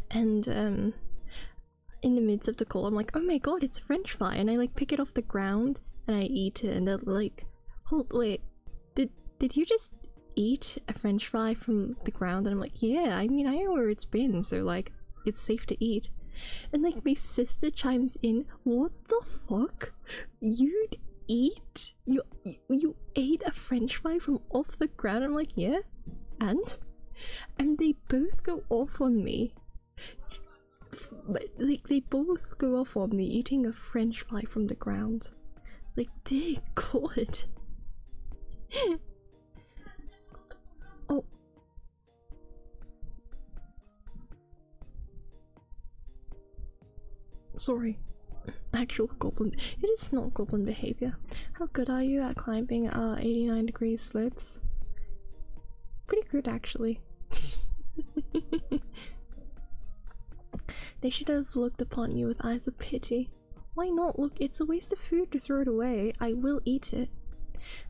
And in the midst of the call I'm like, oh my god, it's a french fry, and I like pick it off the ground and I eat it, and they're like, hold, wait, did you just eat a french fry from the ground? And I'm like, yeah, I mean, I know where it's been, so like it's safe to eat. And like my sister chimes in, what the fuck? You'd eat? You ate a french fry from off the ground? I'm like, yeah, and they both go off on me. But like they both go off on me eating a french fry from the ground. Like, dear god. Oh, Sorry. Actual goblin. It is not goblin behavior. How good are you at climbing 89-degree slopes? Pretty good, actually. They should have looked upon you with eyes of pity. Why not? Look, it's a waste of food to throw it away. I will eat it.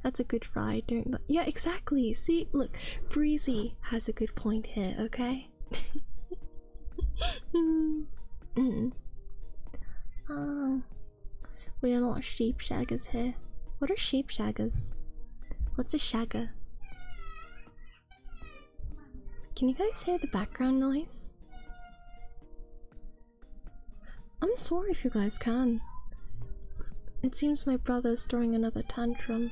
That's a good fry. Don't. Yeah, exactly. See, look, Breezy has a good point here. Okay. We are not sheep shaggers here. What are sheep shaggers? What's a shagger? Can you guys hear the background noise? I'm sorry if you guys can. It seems my brother's throwing another tantrum.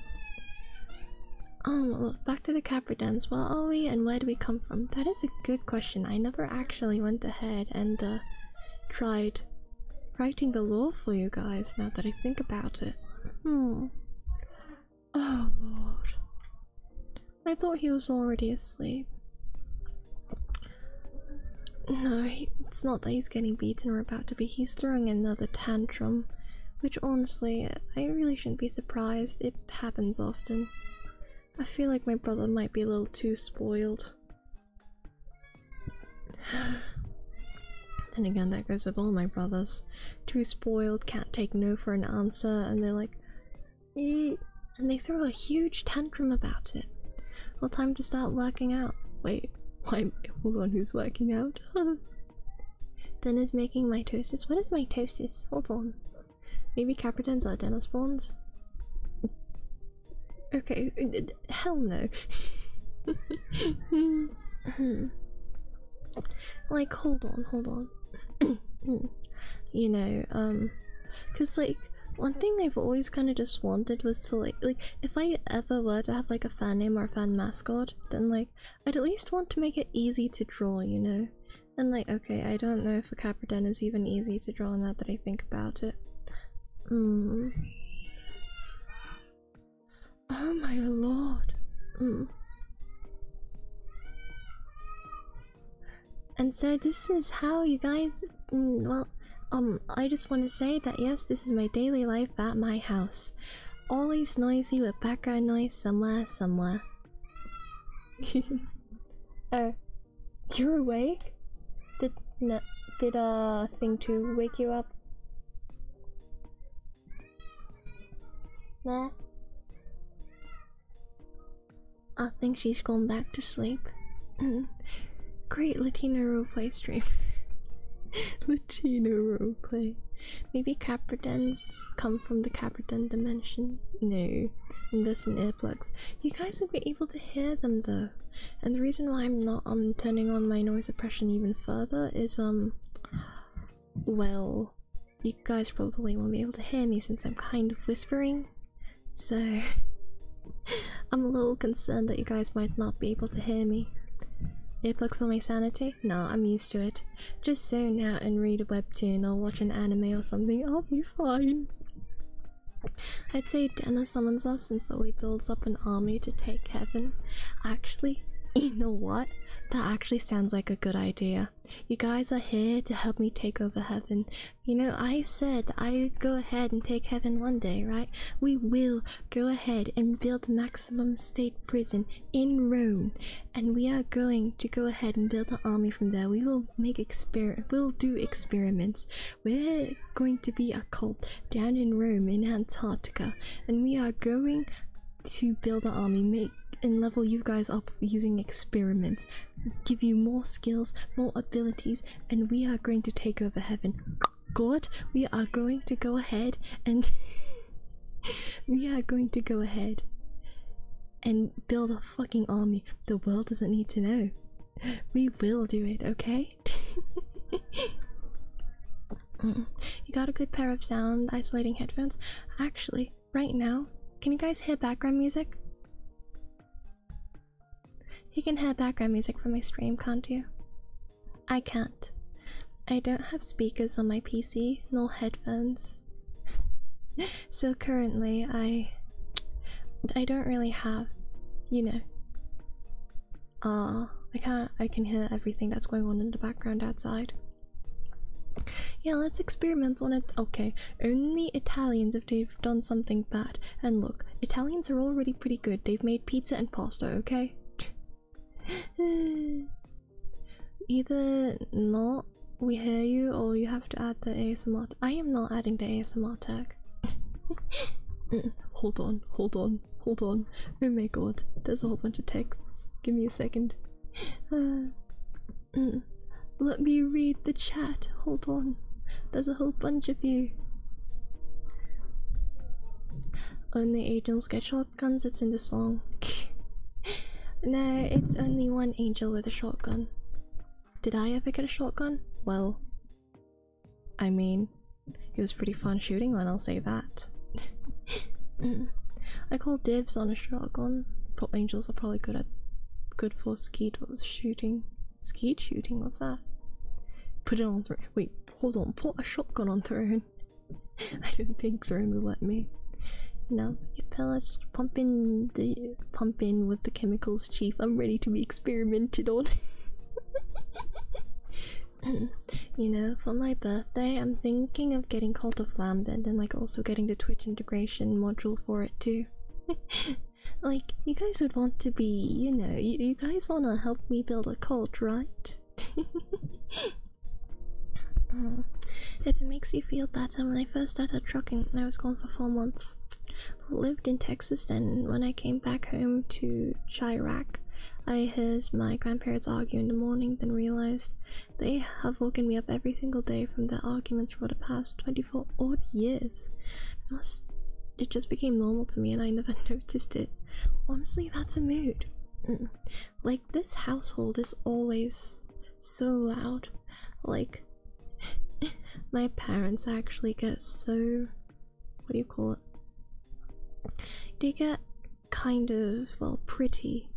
Look, back to the Capridens. Where are we and where do we come from? That is a good question. I never actually went ahead and tried writing the lore for you guys now that I think about it. Oh lord. I thought he was already asleep. No, it's not that he's getting beaten or about to be. He's throwing another tantrum. Which honestly, I really shouldn't be surprised. It happens often. I feel like my brother might be a little too spoiled. Then again, that goes with all my brothers. Too spoiled, can't take no for an answer, and they're like, eeh, and they throw a huge tantrum about it. Well, time to start working out. Wait, why? Hold on, who's working out? Then is making mitosis. What is mitosis? Hold on. Maybe Capridens are dental spawns? Okay, hell no. Like, hold on. You know, cause like, one thing I've always kind of just wanted was to like, if I ever were to have like a fan name or a fan mascot, then like, I'd at least want to make it easy to draw, you know? And like, okay, I don't know if a Capriden is even easy to draw now that I think about it. Oh my lord. And so this is how you guys, well, I just want to say that yes, this is my daily life at my house. Always noisy with background noise somewhere. Oh, you're awake? Did thing 2 wake you up? Nah. I think she's gone back to sleep. Great Latino roleplay stream. Latino roleplay. Maybe Capridens come from the Capriden dimension? No. Invest in earplugs. You guys will be able to hear them though. And the reason why I'm not turning on my noise suppression even further is well, you guys probably won't be able to hear me since I'm kind of whispering. So I'm a little concerned that you guys might not be able to hear me. Earplugs for my sanity? No, I'm used to it. Just zone out and read a webtoon or watch an anime or something, I'll be fine. I'd say Denna summons us and slowly builds up an army to take heaven. Actually, you know what? That actually sounds like a good idea. You guys are here to help me take over heaven. You know, I said I'd go ahead and take heaven one day, right? We will go ahead and build maximum state prison in Rome. And we are going to go ahead and build an army from there. We will make we'll do experiments. We're going to be a cult down in Rome in Antarctica. And we are going to build an army, and level you guys up using experiments, give you more skills, more abilities, and we are going to take over heaven. God, we are going to go ahead and build a fucking army. The world doesn't need to know. We will do it, okay? You got a good pair of sound isolating headphones? Actually, right now, can you guys hear background music? You can hear background music from my stream, can't you? I can't. I don't have speakers on my PC, nor headphones. So currently, I don't really have, you know, I can hear everything that's going on in the background outside. Yeah, let's experiment on it. Okay, only Italians if they've done something bad. And look, Italians are already pretty good. They've made pizza and pasta, okay? Either not, we hear you, or you have to add the ASMR. I am not adding the ASMR tag. Hold on, hold on, hold on. Oh my god, there's a whole bunch of texts. Give me a second. Let me read the chat. Hold on. There's a whole bunch of you. Only angels get shotguns, it's in the song. No, it's only one angel with a shotgun. Did I ever get a shotgun? Well, I mean, it was pretty fun shooting one, I'll say that. I call dibs on a shotgun. Angels are probably good for skeet shooting. Skeet shooting? What's that? Put it on throne. Wait, hold on. Put a shotgun on throne. I don't think throne will let me. No, your pellets pump in with the chemicals, chief. I'm ready to be experimented on. You know, for my birthday, I'm thinking of getting Cult of Lambent and like also getting the Twitch integration module for it too. Like, you guys would want to be, you know, you guys want to help me build a cult, right? If it makes you feel better, when I first started trucking, I was gone for 4 months. Lived in Texas, then when I came back home to Chirac, I heard my grandparents argue in the morning, then realized they have woken me up every single day from their arguments for the past 24 odd years. It just became normal to me and I never noticed it. Honestly, that's a mood. Like, this household is always so loud. Like, my parents actually get so... what do you call it? They get kind of, well, pretty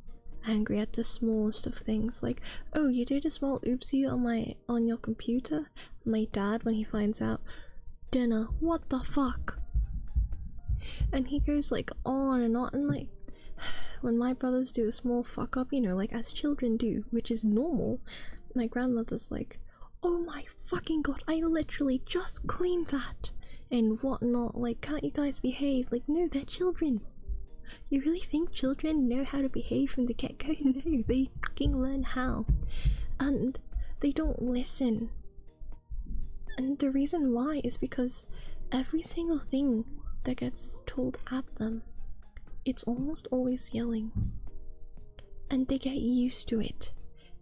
angry at the smallest of things. Like, oh, you did a small oopsie on your computer? My dad, when he finds out, dinner, what the fuck? And he goes like on and on, and like, when my brothers do a small fuck up, you know, like as children do, which is normal, my grandmother's like, oh my fucking god, I literally just cleaned that and whatnot, like, can't you guys behave? Like, no, they're children. You really think children know how to behave from the get-go? No, they fucking learn how, and they don't listen. And the reason why is because every single thing that gets told at them, it's almost always yelling, and they get used to it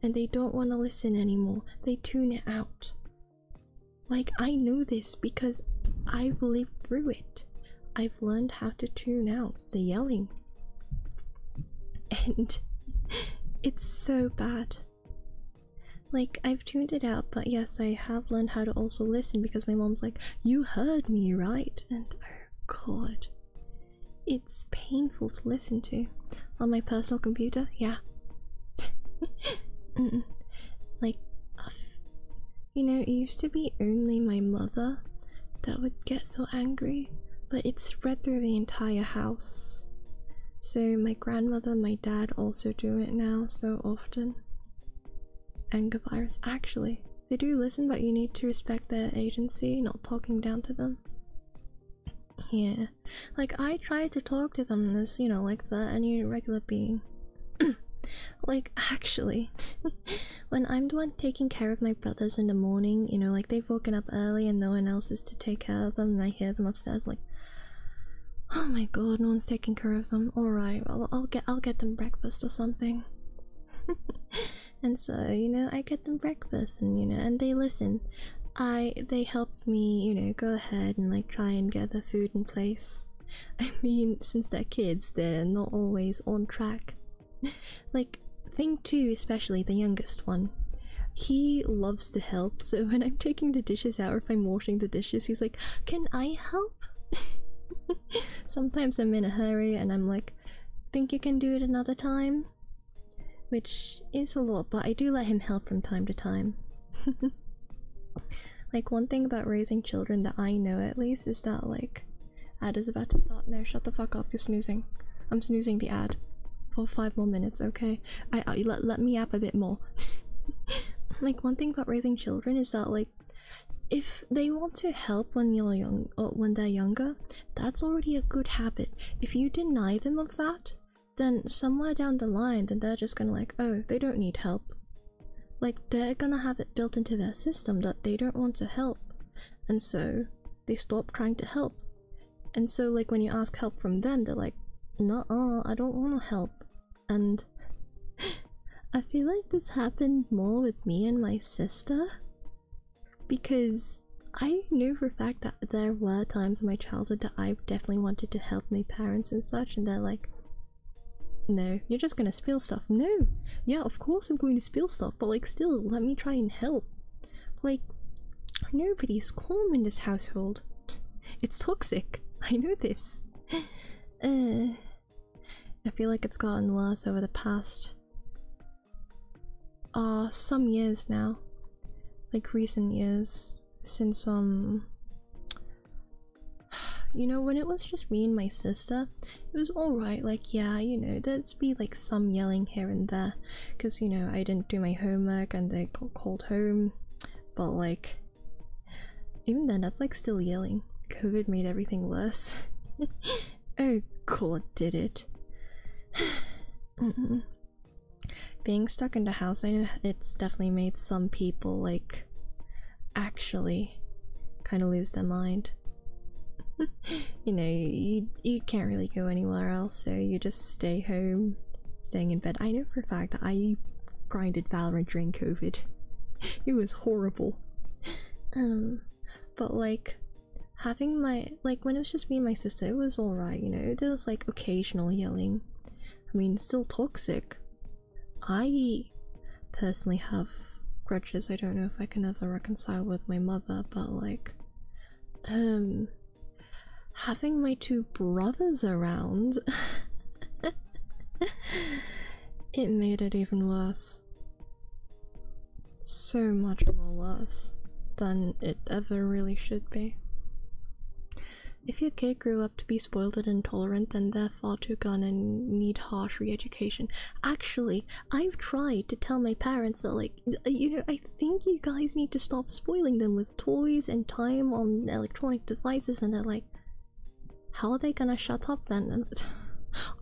and they don't want to listen anymore. They tune it out. Like, I know this because I've lived through it. I've learned how to tune out the yelling, and it's so bad. Like, I've tuned it out, but yes, I have learned how to also listen because my mom's like, you heard me, right? And oh god, it's painful to listen to. On my personal computer, yeah. Like, you know, it used to be only my mother that would get so angry, but it's spread through the entire house. So my grandmother and my dad also do it now so often. Anger virus. Actually, they do listen, but you need to respect their agency, not talking down to them. Yeah, like, I try to talk to them as, you know, like any regular being. Like, actually, when I'm the one taking care of my brothers in the morning, you know, like, they've woken up early and no one else is to take care of them, and I hear them upstairs, I'm like, oh my god, no one's taking care of them. Alright, well, I'll get them breakfast or something. And so, you know, I get them breakfast, and, you know, and they listen. They helped me, you know, go ahead and like try and get the food in place. I mean, since they're kids, they're not always on track. Like, thing 2, especially the youngest one, he loves to help, so when I'm taking the dishes out or if I'm washing the dishes, he's like, can I help? Sometimes I'm in a hurry and I'm like, think you can do it another time? Which is a lot, but I do let him help from time to time. Like, one thing about raising children that I know at least is that, like, ad is about to start. No, shut the fuck up, you're snoozing. I'm snoozing the ad for 5 more minutes, okay? Let me yap a bit more. Like, one thing about raising children is that, like, if they want to help when you're young, or when they're younger, that's already a good habit. If you deny them of that, then somewhere down the line, then they're just gonna like, oh, they don't need help. Like, they're gonna have it built into their system that they don't want to help, and so they stop trying to help. And so like when you ask help from them, they're like, nuh-uh, I don't want to help. And I feel like this happened more with me and my sister, because I knew for a fact that there were times in my childhood that I definitely wanted to help my parents and such, and they're like, no, you're just gonna spill stuff. No, yeah, of course I'm going to spill stuff, but like still, let me try and help. Like, nobody's calm in this household. It's toxic. I know this. I feel like it's gotten worse over the past some years now. Like recent years. Since you know, when it was just me and my sister, it was alright. Like, yeah, you know, there'd be like some yelling here and there, because, you know, I didn't do my homework and they got called home. But like, even then, that's like still yelling. COVID made everything worse. Oh god, did it. Being stuck in the house, I know it's definitely made some people like actually kind of lose their mind. You know, you can't really go anywhere else, so you just stay home, staying in bed. I know for a fact that I grinded Valorant during COVID. It was horrible. But like, having my, like, when it was just me and my sister, it was alright, you know. There was like occasional yelling. I mean, still toxic. I personally have grudges I don't know if I can ever reconcile with my mother, but like, having my two brothers around, it made it even worse. So much more worse than it ever really should be. If your kid grew up to be spoiled and intolerant, then they're far too gone and need harsh re-education. Actually, I've tried to tell my parents that, like, you know, I think you guys need to stop spoiling them with toys and time on electronic devices, and they're like, how are they gonna shut up then? And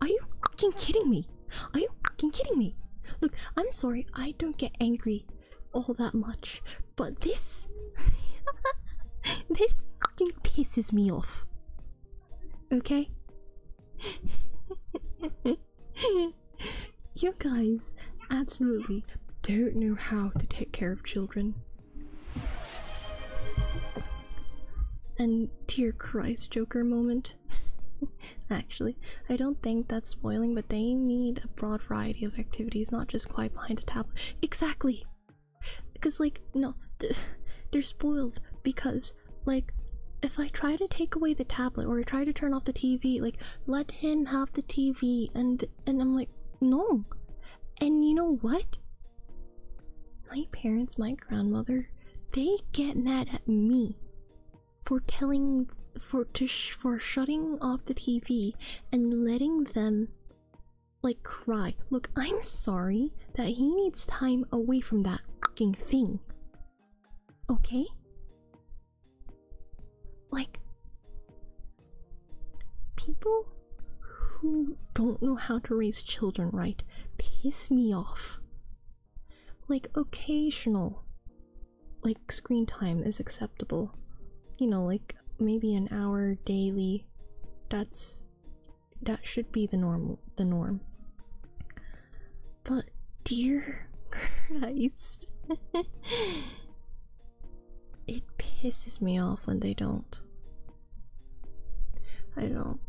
are you fucking kidding me? Are you fucking kidding me? Look, I'm sorry, I don't get angry all that much, but this this fucking pisses me off. Okay? You guys absolutely don't know how to take care of children. And dear Christ, Joker moment. Actually, I don't think that's spoiling, but they need a broad variety of activities, not just quiet behind a tablet. Exactly! Because, like, no, they're spoiled because, like, if I try to take away the tablet or I try to turn off the TV, like, let him have the TV, and I'm like, no. And you know what? My parents, my grandmother, they get mad at me for for shutting off the TV and letting them, like, cry. Look, I'm sorry that he needs time away from that fucking thing. Okay? Like, people who don't know how to raise children right piss me off. Like, occasional, like, screen time is acceptable. You know, like, maybe an hour daily. That should be the norm. But dear Christ, it pisses me off when they don't. I don't.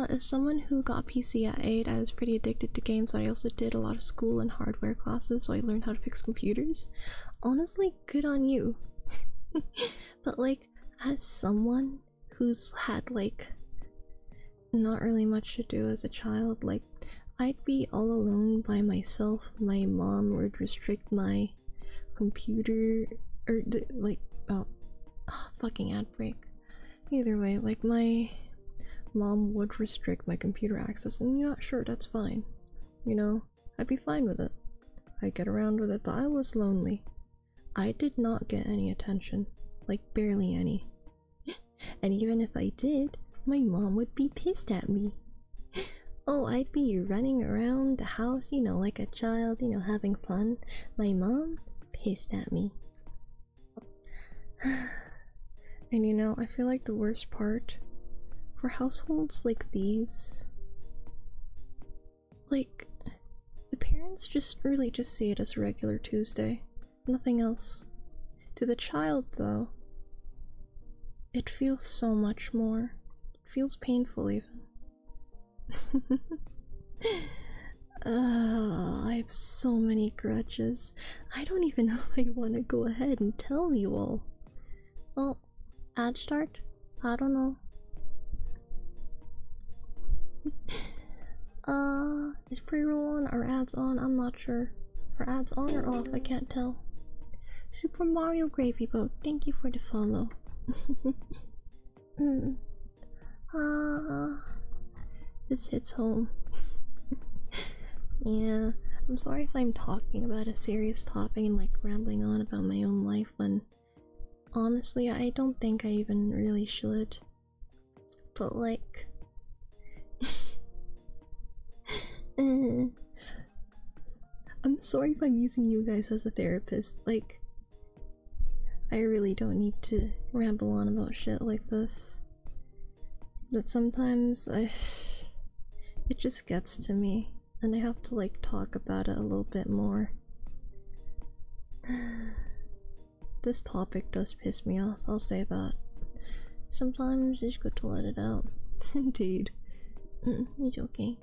As someone who got PC at 8, I was pretty addicted to games, but I also did a lot of school and hardware classes, so I learned how to fix computers. Honestly, good on you. But like, as someone who's had like not really much to do as a child, like, I'd be all alone by myself. My mom would restrict my computer, or like, fucking ad break. Either way, like, my mom would restrict my computer access, and you know, sure, that's fine. You know, I'd be fine with it. I'd get around with it, but I was lonely. I did not get any attention. Like, barely any. And even if I did, my mom would be pissed at me. Oh, I'd be running around the house, you know, like a child, you know, having fun. My mom pissed at me. And you know, I feel like the worst part for households like these, like, the parents just really just see it as a regular Tuesday. Nothing else. To the child, though, it feels so much more. It feels painful, even. I have so many grudges. I don't even know if I want to go ahead and tell you all. Well, ad start? I don't know. Is pre-roll on or ads on? I'm not sure. Are ads on or off? I can't tell. Super Mario Gravy Boat, thank you for the follow. This hits home. Yeah, I'm sorry if I'm talking about a serious topic and like rambling on about my own life when honestly I don't think I even really should. But like I'm sorry if I'm using you guys as a therapist. Like, I really don't need to ramble on about shit like this. But sometimes it just gets to me, and I have to like talk about it a little bit more. This topic does piss me off, I'll say that. Sometimes it's good to let it out. Indeed. It's okay.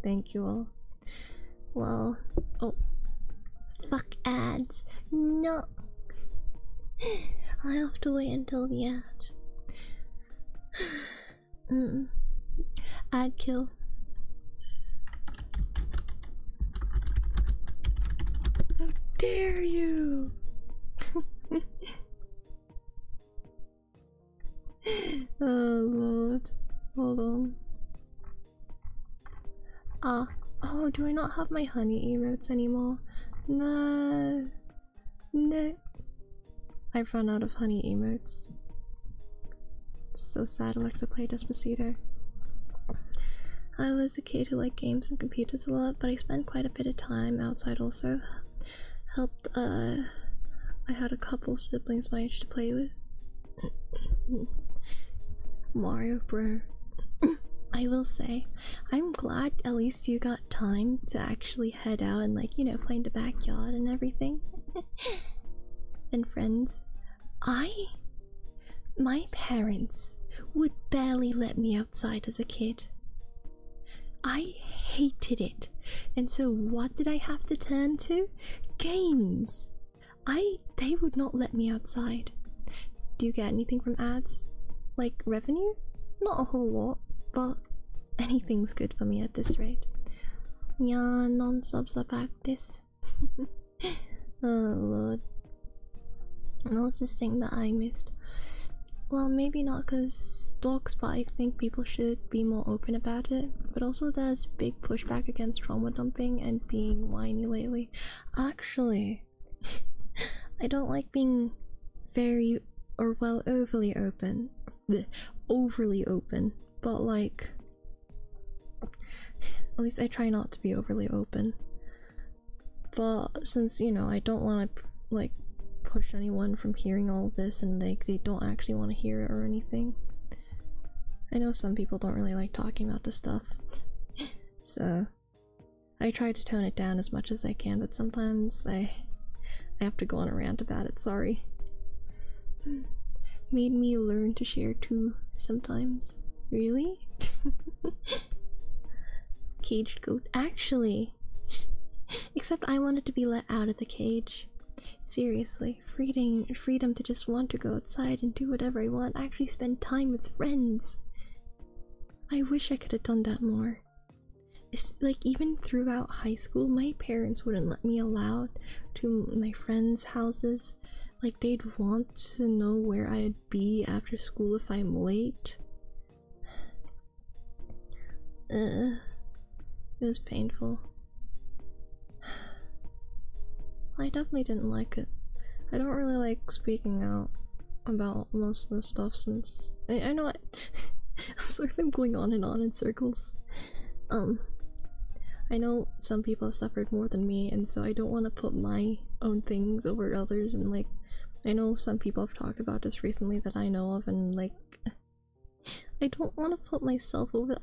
Thank you all. Well, oh. Fuck ads. No. I have to wait until the ad. Ad kill. How dare you! Oh lord. Hold on. Oh, do I not have my honey emotes anymore? No. No. I've run out of honey emotes. So sad Alexa played Despacito. I was a kid who liked games and computers a lot, but I spent quite a bit of time outside also. Helped, I had a couple siblings my age to play with. Mario bro. I will say, I'm glad at least you got time to actually head out and like, you know, play in the backyard and everything. And friends. My parents would barely let me outside as a kid. I hated it. And so what did I have to turn to? Games. They would not let me outside. Do you get anything from ads? Like revenue? Not a whole lot, but anything's good for me at this rate. Yeah, non-subs are back this. Oh lord. And what's this thing that I missed? Well, maybe not because dogs, but I think people should be more open about it. But also there's big pushback against trauma dumping and being whiny lately. Actually, I don't like being very, or well, overly open. Overly open. But like, at least I try not to be overly open. But since, you know, I don't want to like push anyone from hearing all this and like they don't actually want to hear it or anything. I know some people don't really like talking about this stuff. So I try to tone it down as much as I can, but sometimes I have to go on a rant about it, sorry. Made me learn to share too sometimes. Really? Caged goat. Actually, except I wanted to be let out of the cage. Seriously, freedom to just want to go outside and do whatever I want, actually spend time with friends. I wish I could have done that more. It's like even throughout high school, my parents wouldn't let me allowed to my friends' houses. Like they'd want to know where I'd be after school if I'm late. It was painful. I definitely didn't like it. I don't really like speaking out about most of this stuff since I know I'm sorry if I'm going on and on in circles. I know some people have suffered more than me, and so I don't want to put my own things over others, and like I know some people have talked about this recently that I know of, and like I don't want to put myself over.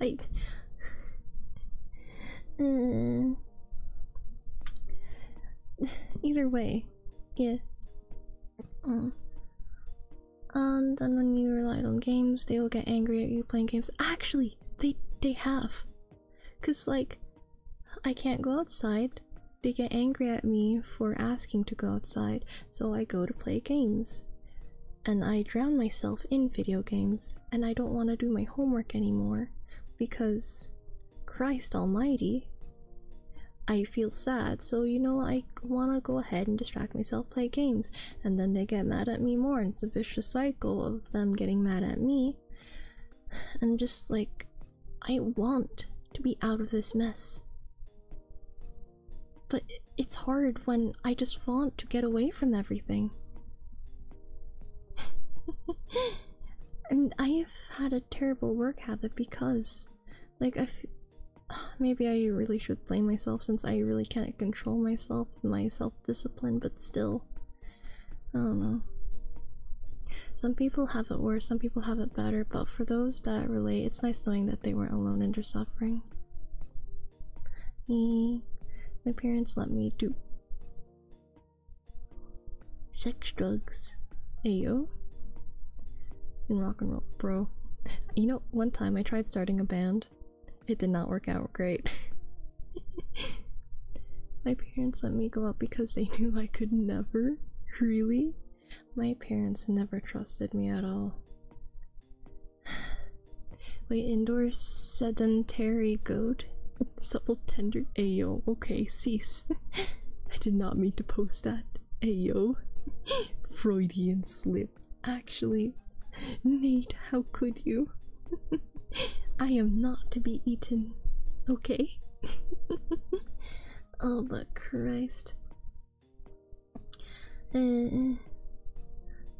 Either way, yeah. And then when you rely on games, they will get angry at you playing games. Actually, they have, cause like I can't go outside. They get angry at me for asking to go outside, so I go to play games. And I drown myself in video games, and I don't want to do my homework anymore because, Christ almighty, I feel sad, so you know I want to go ahead and distract myself, play games, and then they get mad at me more, and it's a vicious cycle of them getting mad at me. And just like, I want to be out of this mess. But it's hard when I just want to get away from everything. And I have had a terrible work habit because, like, maybe I really should blame myself since I really can't control myself, my self-discipline, but still, I don't know. Some people have it worse, some people have it better, but for those that relate, it's nice knowing that they weren't alone in their suffering. My parents let me do sex, drugs, ayo, and rock and roll, bro. You know, one time I tried starting a band. It did not work out great. My parents let me go out because they knew I could never. Really? My parents never trusted me at all. Wait, indoor sedentary goat? Supple tender ayo. Okay, cease. I did not mean to post that. Ayo. Freudian slip. Actually, Nate, how could you? I am not to be eaten. Okay? Oh, but Christ.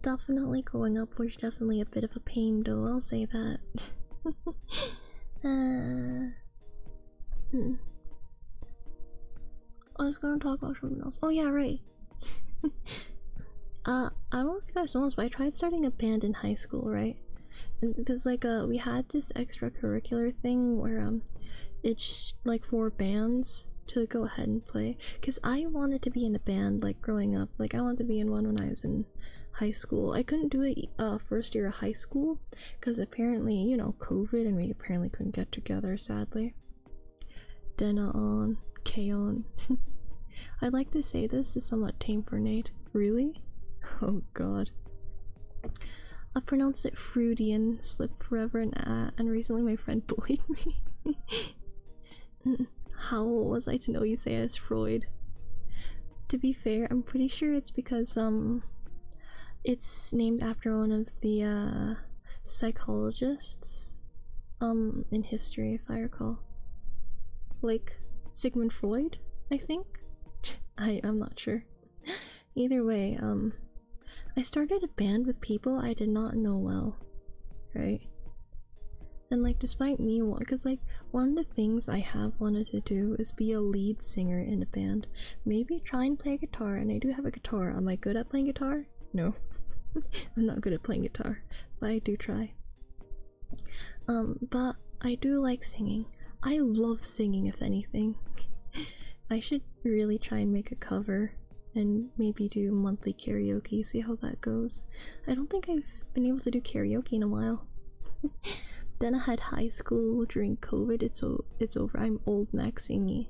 Definitely going up was definitely a bit of a pain, though, I'll say that. I was gonna talk about something else. Oh yeah, right. I don't know if you guys know this, but I tried starting a band in high school, right? And because like we had this extracurricular thing where it's like for bands to go ahead and play. Because I wanted to be in a band like growing up. Like I wanted to be in one when I was in high school. I couldn't do it first year of high school because apparently, you know, COVID, and we apparently couldn't get together, sadly. Dena on, K-on. I'd like to say this is somewhat tame for Nate. Really? Oh god. I pronounced it Freudian, slip forever and recently my friend bullied me. How was I to know you say it as Freud? To be fair, I'm pretty sure it's because it's named after one of the psychologists in history, if I recall. Like Sigmund Freud, I think? I'm not sure. Either way, I started a band with people I did not know well, right? And like, despite me, because like, one of the things I have wanted to do is be a lead singer in a band. Maybe try and play guitar, and I do have a guitar. Am I good at playing guitar? No. I'm not good at playing guitar, but I do try. But I do like singing. I love singing, if anything. I should really try and make a cover and maybe do monthly karaoke, see how that goes. I don't think I've been able to do karaoke in a while. Then I had high school during COVID. It's over. I'm old maxing.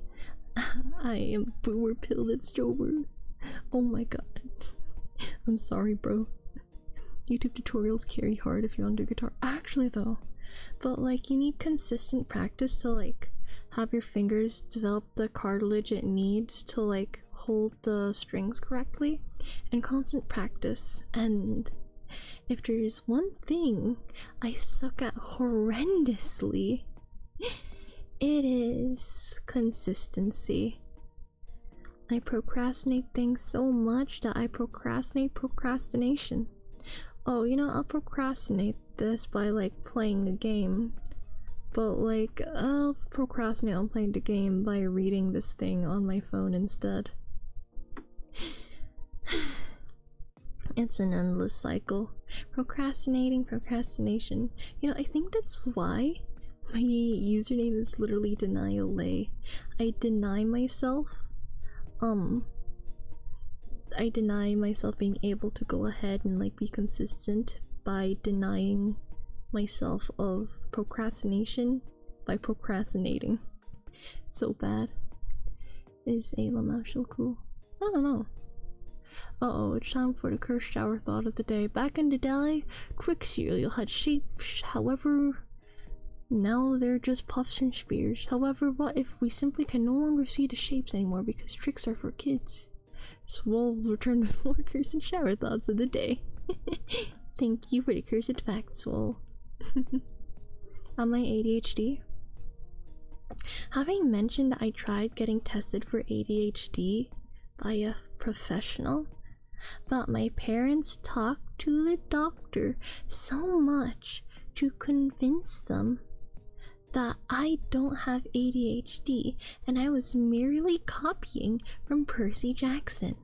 I am boomer pill, it's over. Oh my god. I'm sorry, bro. YouTube tutorials carry hard if you want to do guitar. Actually though, but like, you need consistent practice to like have your fingers develop the cartilage it needs to like hold the strings correctly, and constant practice. And if there's one thing I suck at horrendously, it is consistency. I procrastinate things so much that I procrastinate procrastination. Oh, you know, I'll procrastinate this by like playing a game. But like, I'll procrastinate on playing the game by reading this thing on my phone instead. It's an endless cycle. Procrastinating, procrastination. You know, I think that's why my username is literally denial lay. I deny myself being able to go ahead and like be consistent by denying myself of procrastination by procrastinating. It's so bad. Is Ayla Marshall cool? I don't know. Uh-oh, it's time for the cursed shower thought of the day. Back in the day, trick cereal had shapes, however, now they're just puffs and spears. However, what if we simply can no longer see the shapes anymore because tricks are for kids? Swole will return with more cursed shower thoughts of the day. Thank you for the cursed fact, Swole. On my ADHD? Having mentioned that I tried getting tested for ADHD by a professional, but my parents talked to the doctor so much to convince them that I don't have ADHD and I was merely copying from Percy Jackson.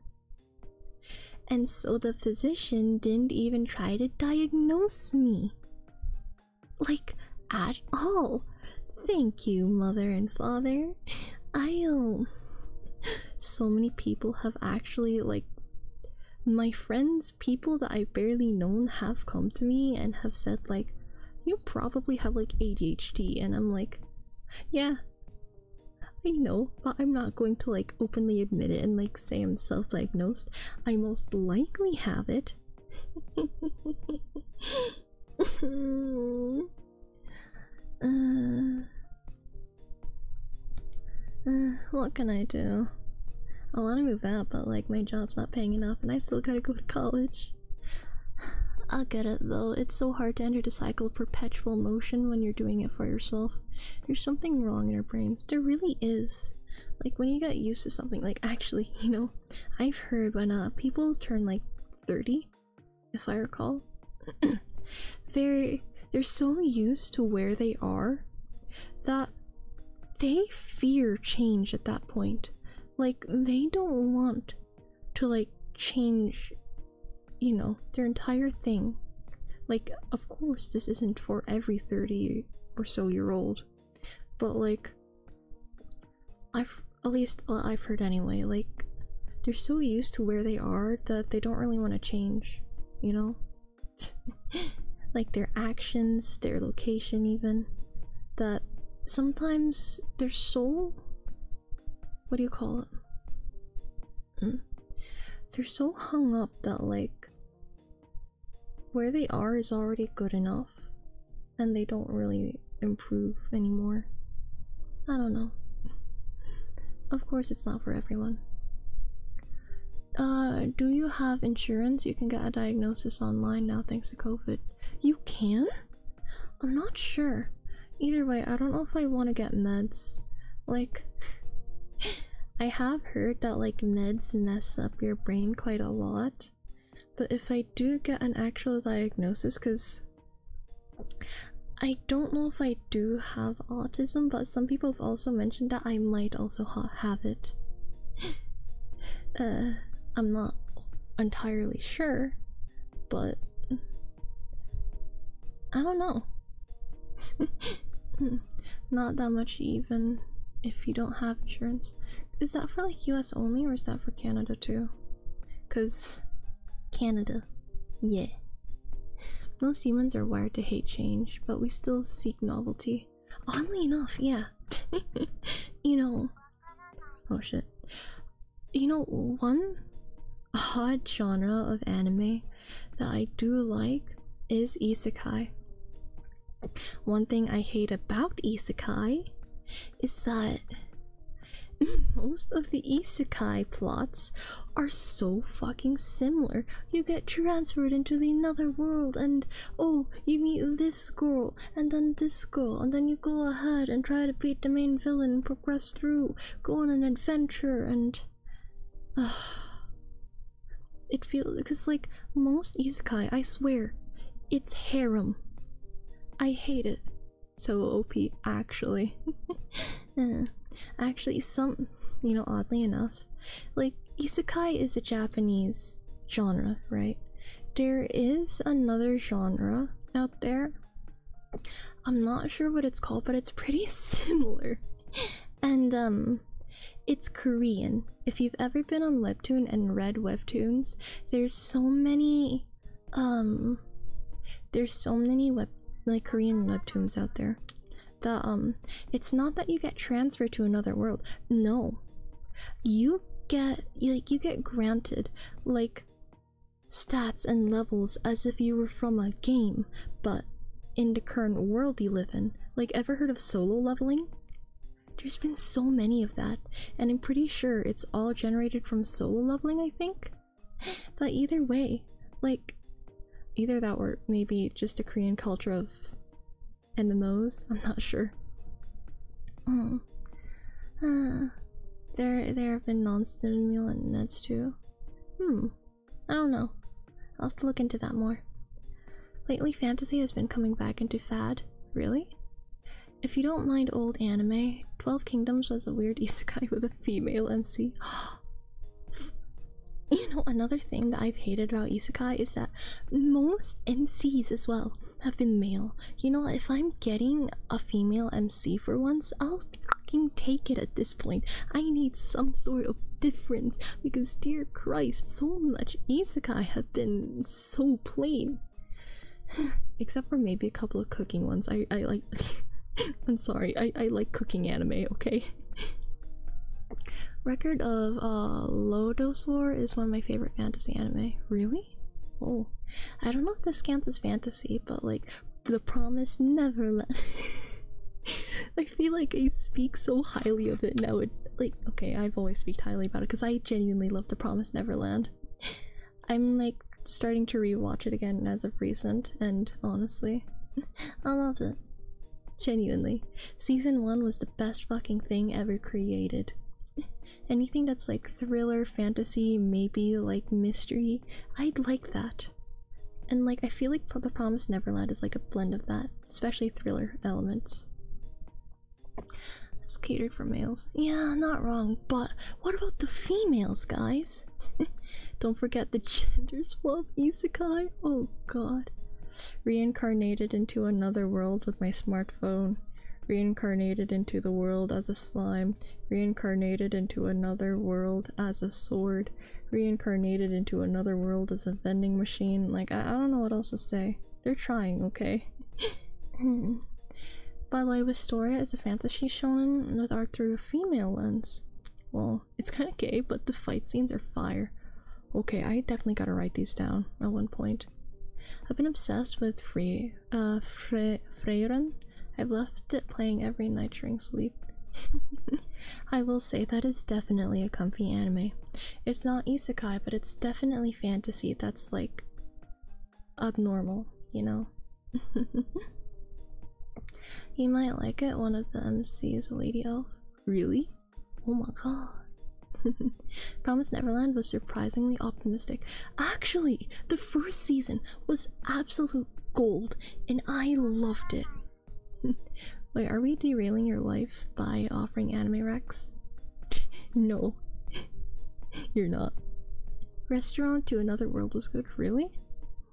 And so the physician didn't even try to diagnose me. Like, at all. Thank you, mother and father. So many people have actually, like, my friends, people that I've barely known, have come to me and have said, like, you probably have, like, ADHD. And I'm like, yeah, I know, but I'm not going to, like, openly admit it and, like, say I'm self-diagnosed. I most likely have it. What can I do? I want to move out, but like my job's not paying enough and I still gotta go to college. I'll get it though, it's so hard to enter the cycle of perpetual motion when you're doing it for yourself. There's something wrong in our brains, there really is. Like when you get used to something, like actually, you know, I've heard when people turn like 30, if I recall, they're so used to where they are that they fear change at that point. Like they don't want to like change, you know, their entire thing. Like of course this isn't for every 30 or so year old, but like I've heard anyway, like they're so used to where they are that they don't really want to change, you know? Like their actions, their location even, that sometimes they're so, what do you call it? They're so hung up that like where they are is already good enough and they don't really improve anymore. I don't know. Of course it's not for everyone. Do you have insurance? You can get a diagnosis online now thanks to COVID. You can? I'm not sure. Either way, I don't know if I want to get meds. Like, I have heard that like meds mess up your brain quite a lot. But if I do get an actual diagnosis, because I don't know if I do have autism, but some people have also mentioned that I might also have it. I'm not entirely sure, but I don't know. Not that much even if you don't have insurance. Is that for like US only or is that for Canada too? Cause Canada, yeah. Most humans are wired to hate change, but we still seek novelty. Oddly enough, yeah. You know, oh shit. You know, one odd genre of anime that I do like is isekai. One thing I hate about isekai is that most of the isekai plots are so fucking similar. You get transferred into the another world and oh, you meet this girl and then this girl and then you go ahead and try to beat the main villain and progress through, go on an adventure, and It feels because like most isekai, I swear, it's harem. I hate it. So OP, actually. Actually, oddly enough, like isekai is a Japanese genre, right? There is another genre out there. I'm not sure what it's called, but it's pretty similar. And it's Korean. If you've ever been on Webtoon and read Webtoons, there's so many Korean Webtoons out there. It's not that you get transferred to another world. No. You get granted like stats and levels as if you were from a game, but in the current world you live in. Like, ever heard of solo leveling? There's been so many of that, and I'm pretty sure it's all generated from solo leveling, I think? But either way, like, either that or maybe just a Korean culture of MMOs, I'm not sure. There have been non-stimulant meds too. I don't know. I'll have to look into that more. Lately, fantasy has been coming back into fad. Really? If you don't mind old anime, 12 Kingdoms was a weird isekai with a female MC. You know, another thing that I've hated about isekai is that most MCs as well have been male. You know, if I'm getting a female MC for once, I'll fucking take it at this point. I need some sort of difference because, dear Christ, so much isekai have been so plain. Except for maybe a couple of cooking ones. I like I'm sorry, I like cooking anime, okay? Record of Lodos War is one of my favorite fantasy anime. Really? Oh. I don't know if this counts as fantasy, but like The Promised Neverland. I feel like I speak so highly of it now. It's like, okay, I've always speak highly about it because I genuinely love The Promised Neverland. I'm like starting to rewatch it again as of recent, and honestly, I love it. Genuinely. Season 1 was the best fucking thing ever created. Anything that's like thriller, fantasy, maybe like mystery, I'd like that. And like, I feel like The Promised Neverland is like a blend of that, especially thriller elements. It's catered for males. Yeah, not wrong, but what about the females, guys? Don't forget the gender swap isekai. Oh god. Reincarnated into another world with my smartphone. Reincarnated into the world as a slime. Reincarnated into another world as a sword. Reincarnated into another world as a vending machine. Like, I don't know what else to say. They're trying, okay? By the way, Wistoria is a fantasy shonen with art through a female lens. Well, it's kind of gay, but the fight scenes are fire. Okay, I definitely gotta write these down at one point. I've been obsessed with Freyren. I've left it playing every night during sleep. I will say that is definitely a comfy anime. It's not isekai, but it's definitely fantasy that's like abnormal, you know? You might like it, one of the MCs is a lady elf. Really? Oh my god. Promised Neverland was surprisingly optimistic. Actually, the first season was absolute gold, and I loved it. Wait, are we derailing your life by offering anime recs? No, you're not. Restaurant to Another World was good, really?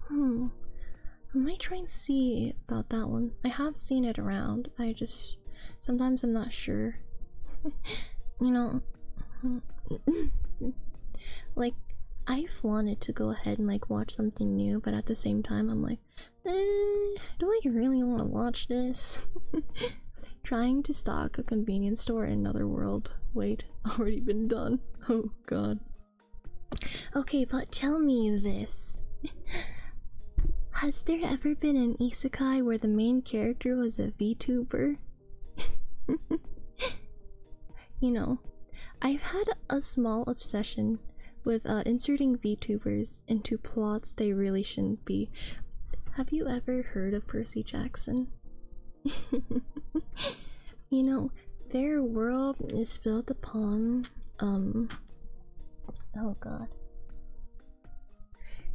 I might try and see about that one. I have seen it around. Sometimes I'm not sure. You know, like, I've wanted to go ahead and like watch something new, but at the same time I'm like, do I really want to watch this? Trying to stock a convenience store in another world. Wait, already been done. Oh god. Okay, but tell me this. Has there ever been an isekai where the main character was a VTuber? You know, I've had a small obsession with inserting VTubers into plots they really shouldn't be. Have you ever heard of Percy Jackson? You know, their world is built upon Oh god.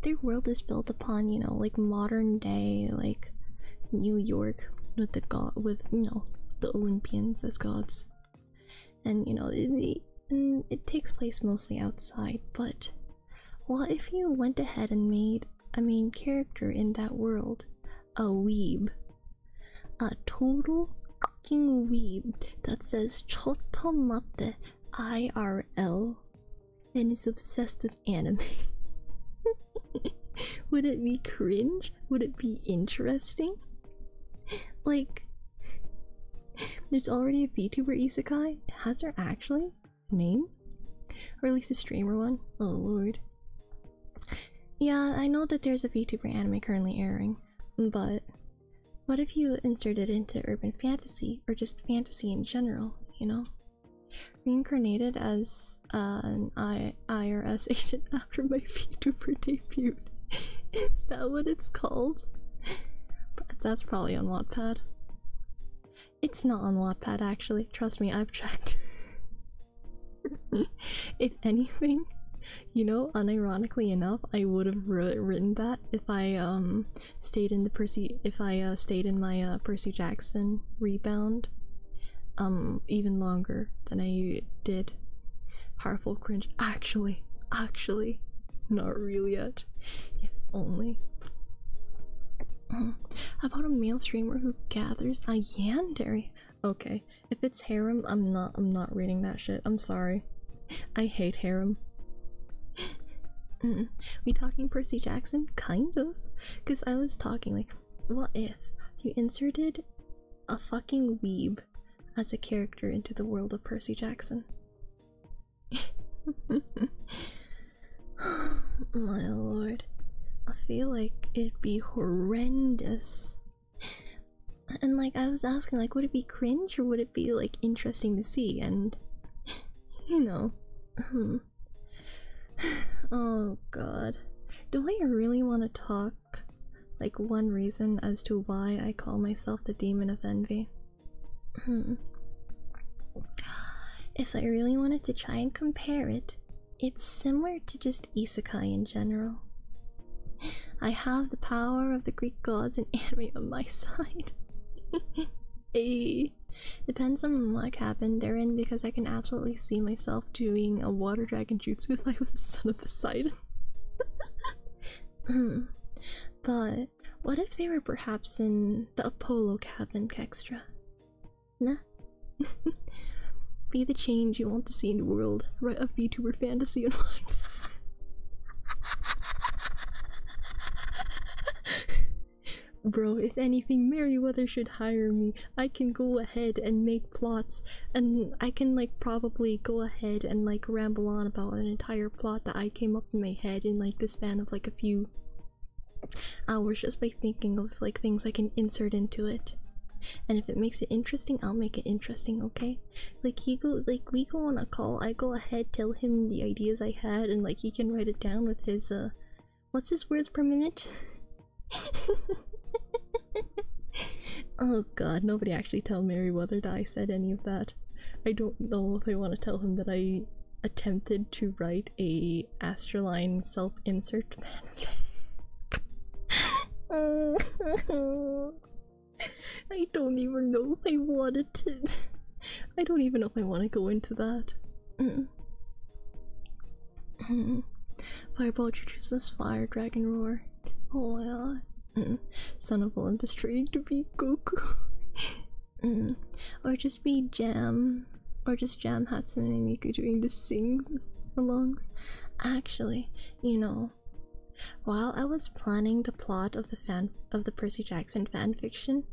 Their world is built upon, you know, like modern day, like New York with the the Olympians as gods, and you know, it takes place mostly outside. But what if you went ahead and made a main character in that world a weeb, a total fucking weeb that says "chotomate IRL" and is obsessed with anime? Would it be cringe? Would it be interesting? Like, there's already a VTuber isekai. Has there actually a name? Or at least a streamer one? Oh lord. Yeah, I know that there's a VTuber anime currently airing, but what if you inserted it into urban fantasy, or just fantasy in general, you know? Reincarnated as an IRS agent after my VTuber debut. Is that what it's called? But that's probably on Wattpad. It's not on Wattpad actually, trust me, I've checked. If anything, you know, unironically enough, I would have written that if I stayed in my Percy Jackson rebound even longer than I did Heartful Cringe. Actually, not really yet. If only. How about a male streamer who gathers a yandere? Okay, if it's harem, I'm not reading that shit. I'm sorry. I hate harem. We talking Percy Jackson? Kind of. Because I was talking like, what if you inserted a fucking weeb as a character into the world of Percy Jackson? My lord. I feel like it'd be horrendous. And like, I was asking, like, would it be cringe or would it be like interesting to see? And you know, oh god, do I really want to talk like one reason as to why I call myself the Demon of Envy? If I really wanted to try and compare it, it's similar to just isekai in general. I have the power of the Greek gods and anime on my side. Depends on what happened therein, because I can absolutely see myself doing a water dragon jutsu if I was a son of Poseidon. But what if they were perhaps in the Apollo cabin, Kextra? Nah. Be the change you want to see in the world. Write a VTuber fantasy and like that. Bro, if anything, Merryweather should hire me. I can go ahead and make plots, and I can like probably go ahead and like ramble on about an entire plot that I came up in my head in like the span of like a few hours just by thinking of like things I can insert into it. And if it makes it interesting, I'll make it interesting, okay? Like we go on a call, I go ahead, tell him the ideas I had, and like he can write it down with his what's his words per minute? Oh god, nobody actually tell Merryweather that I said any of that. I don't know if I want to tell him that I attempted to write a Astroline self-insert fanfic. I don't even know if I wanted to. I don't even know if I want to go into that. Fireball introduces fire, dragon roar. Oh my god. Son of Olympus training to be Goku. Or just be Jam. Or just Jam Hatsune Miku doing the sings alongs. Actually, you know, while I was planning the plot of the Percy Jackson fanfiction,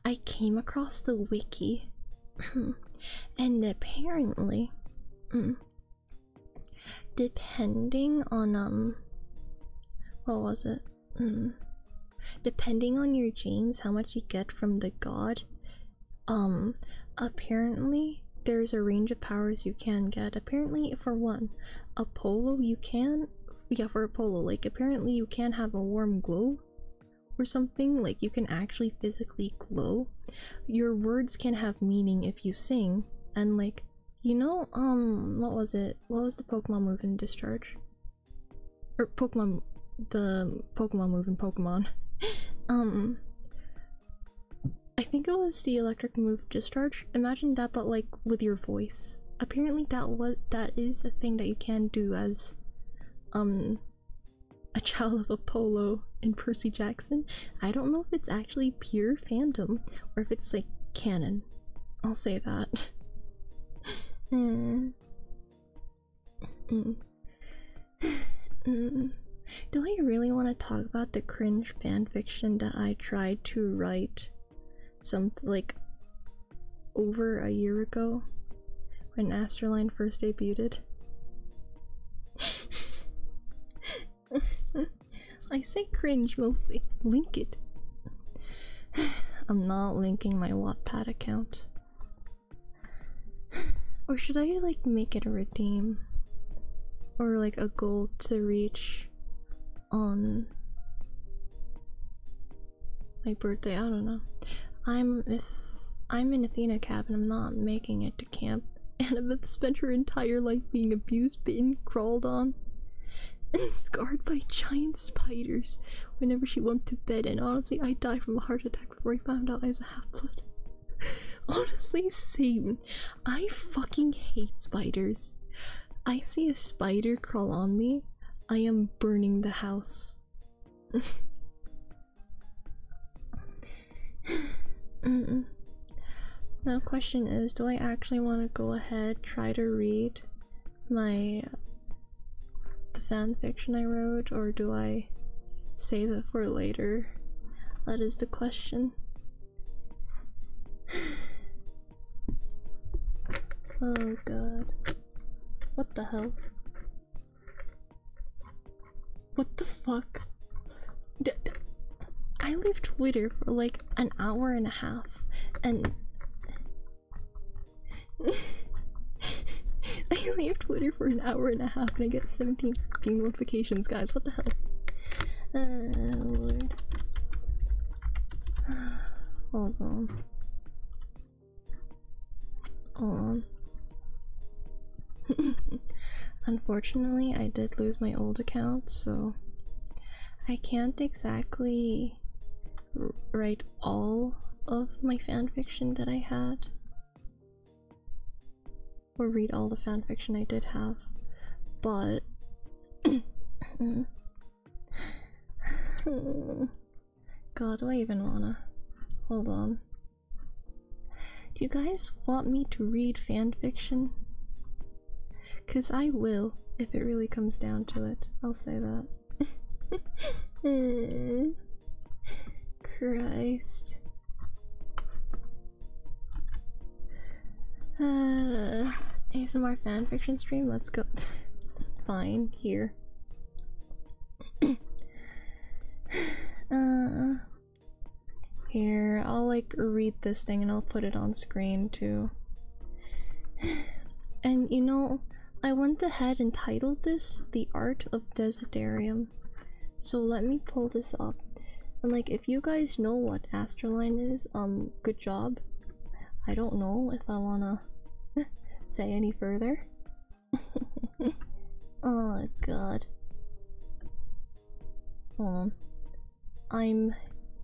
I came across the wiki. And apparently, depending on what was it? Depending on your genes, how much you get from the god, apparently there's a range of powers you can get. Apparently, for one, Apollo, you can, for Apollo, like apparently you can have a warm glow or something, like you can actually physically glow. Your words can have meaning if you sing, and like You know, what was it? What was the Pokemon move in Discharge? Or Pokemon, the Pokemon move in Pokemon. I think it was the electric move Discharge. Imagine that, but like with your voice. Apparently that is a thing that you can do as a child of Apollo and Percy Jackson. I don't know if it's actually pure fandom or if it's like canon. I'll say that. Do I really want to talk about the cringe fanfiction that I tried to write like over a year ago when Astroline first debuted? I say cringe mostly. Link it. I'm not linking my Wattpad account. Or should I like make it a redeem? Or like a goal to reach on my birthday? I don't know. If I'm in Athena Cap and I'm not making it to camp, Annabeth spent her entire life being abused, bitten, crawled on, and scarred by giant spiders whenever she went to bed, and honestly I died from a heart attack before I found out I was a half-blood. Honestly, same. I fucking hate spiders. I see a spider crawl on me, I am burning the house. Now question is, do I actually want to go ahead, try to read the fan fiction I wrote, or do I save it for later? That is the question. Oh god. What the hell? What the fuck? I leave Twitter for like an hour and a half, and I leave Twitter for an hour and a half and I get 17 fucking notifications, guys. What the hell? Lord. Hold on. Hold on. Unfortunately, I did lose my old account, so I can't exactly write all of my fanfiction that I had, or read all the fanfiction I did have, but god, do I even wanna? Hold on. Do you guys want me to read fanfiction? Cause I will, if it really comes down to it. I'll say that. Christ. ASMR fanfiction stream? Let's go. Fine, here. Here, I'll like read this thing and I'll put it on screen too. And you know, I went ahead and titled this The Art of Desiderium. So let me pull this up. And like, if you guys know what Astroline is, good job. I don't know if I wanna say any further. Oh god. Hold on. I'm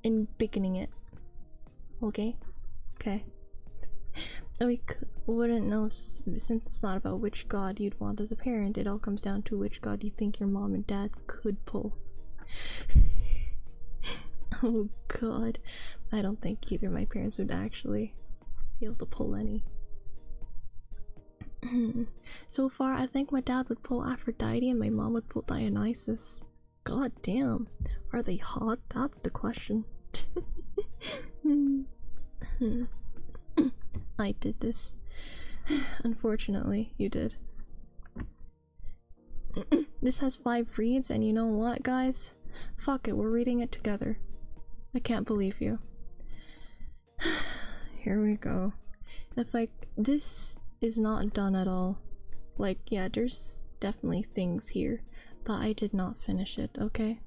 embiggening it. Okay? Okay. We wouldn't know since it's not about which god you'd want as a parent. It all comes down to which god you think your mom and dad could pull. Oh god. I don't think either of my parents would actually be able to pull any. So far, I think my dad would pull Aphrodite and my mom would pull Dionysus. God damn. Are they hot? That's the question. I did this. Unfortunately, you did. This has 5 reads, and you know what, guys? Fuck it, we're reading it together. I can't believe you. Here we go. If like, this is not done at all. Like, yeah, there's definitely things here, but I did not finish it, okay?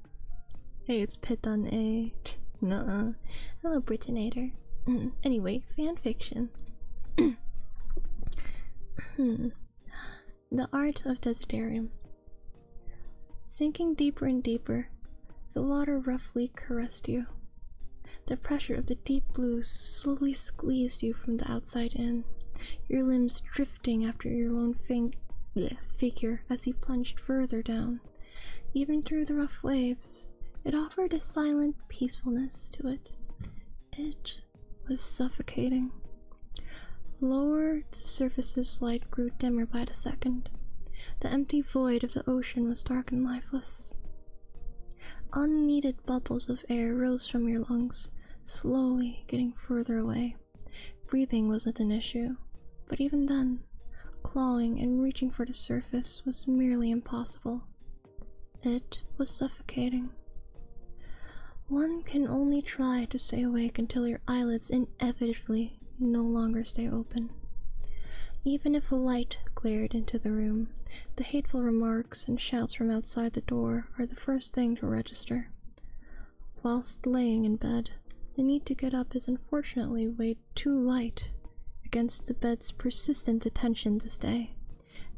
Hey, it's Pitan A. Nuh-uh. Hello, Britinator. Anyway, fanfiction. The art of Desiderium. Sinking deeper and deeper, the water roughly caressed you. The pressure of the deep blue slowly squeezed you from the outside in, your limbs drifting after your lone figure as you plunged further down. Even through the rough waves, it offered a silent peacefulness to it. It was suffocating. Lower the surface's light grew dimmer by the second. The empty void of the ocean was dark and lifeless. Unneeded bubbles of air rose from your lungs, slowly getting further away. Breathing wasn't an issue, but even then, clawing and reaching for the surface was merely impossible. It was suffocating. One can only try to stay awake until your eyelids inevitably no longer stay open. Even if a light glared into the room, the hateful remarks and shouts from outside the door are the first thing to register. Whilst laying in bed, the need to get up is unfortunately weighed too light against the bed's persistent attention to stay.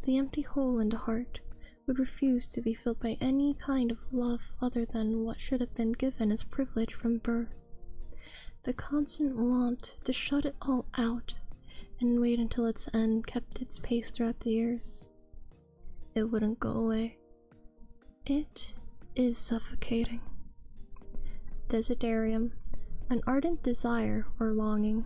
The empty hole in the heart would refuse to be filled by any kind of love other than what should have been given as privilege from birth. The constant want to shut it all out and wait until its end kept its pace throughout the years. It wouldn't go away. It is suffocating. Desiderium, an ardent desire or longing.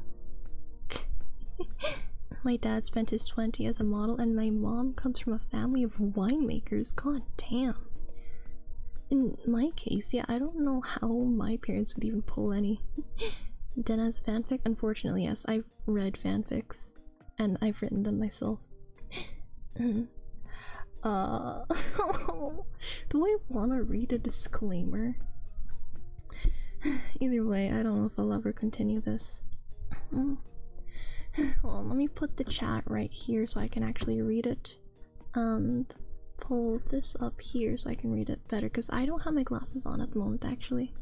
My dad spent his 20s as a model, and my mom comes from a family of winemakers. God damn. In my case, yeah, I don't know how my parents would even pull any. Then as fanfic, unfortunately, yes, I've read fanfics, and I've written them myself. Do I want to read a disclaimer? Either way, I don't know if I'll ever continue this. Well, let me put the chat right here so I can actually read it, and pull this up here so I can read it better, because I don't have my glasses on at the moment, actually.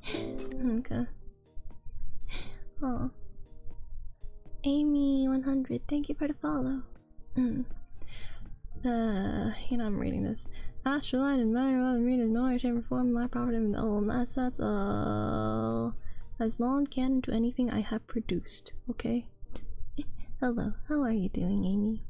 Okay. Oh. Amy100, thank you for the follow. You know I'm reading this. Astrolight and many other readers no way, shape, or form my property and that's as long canon to anything I have produced, okay? Hello, how are you doing, Amy?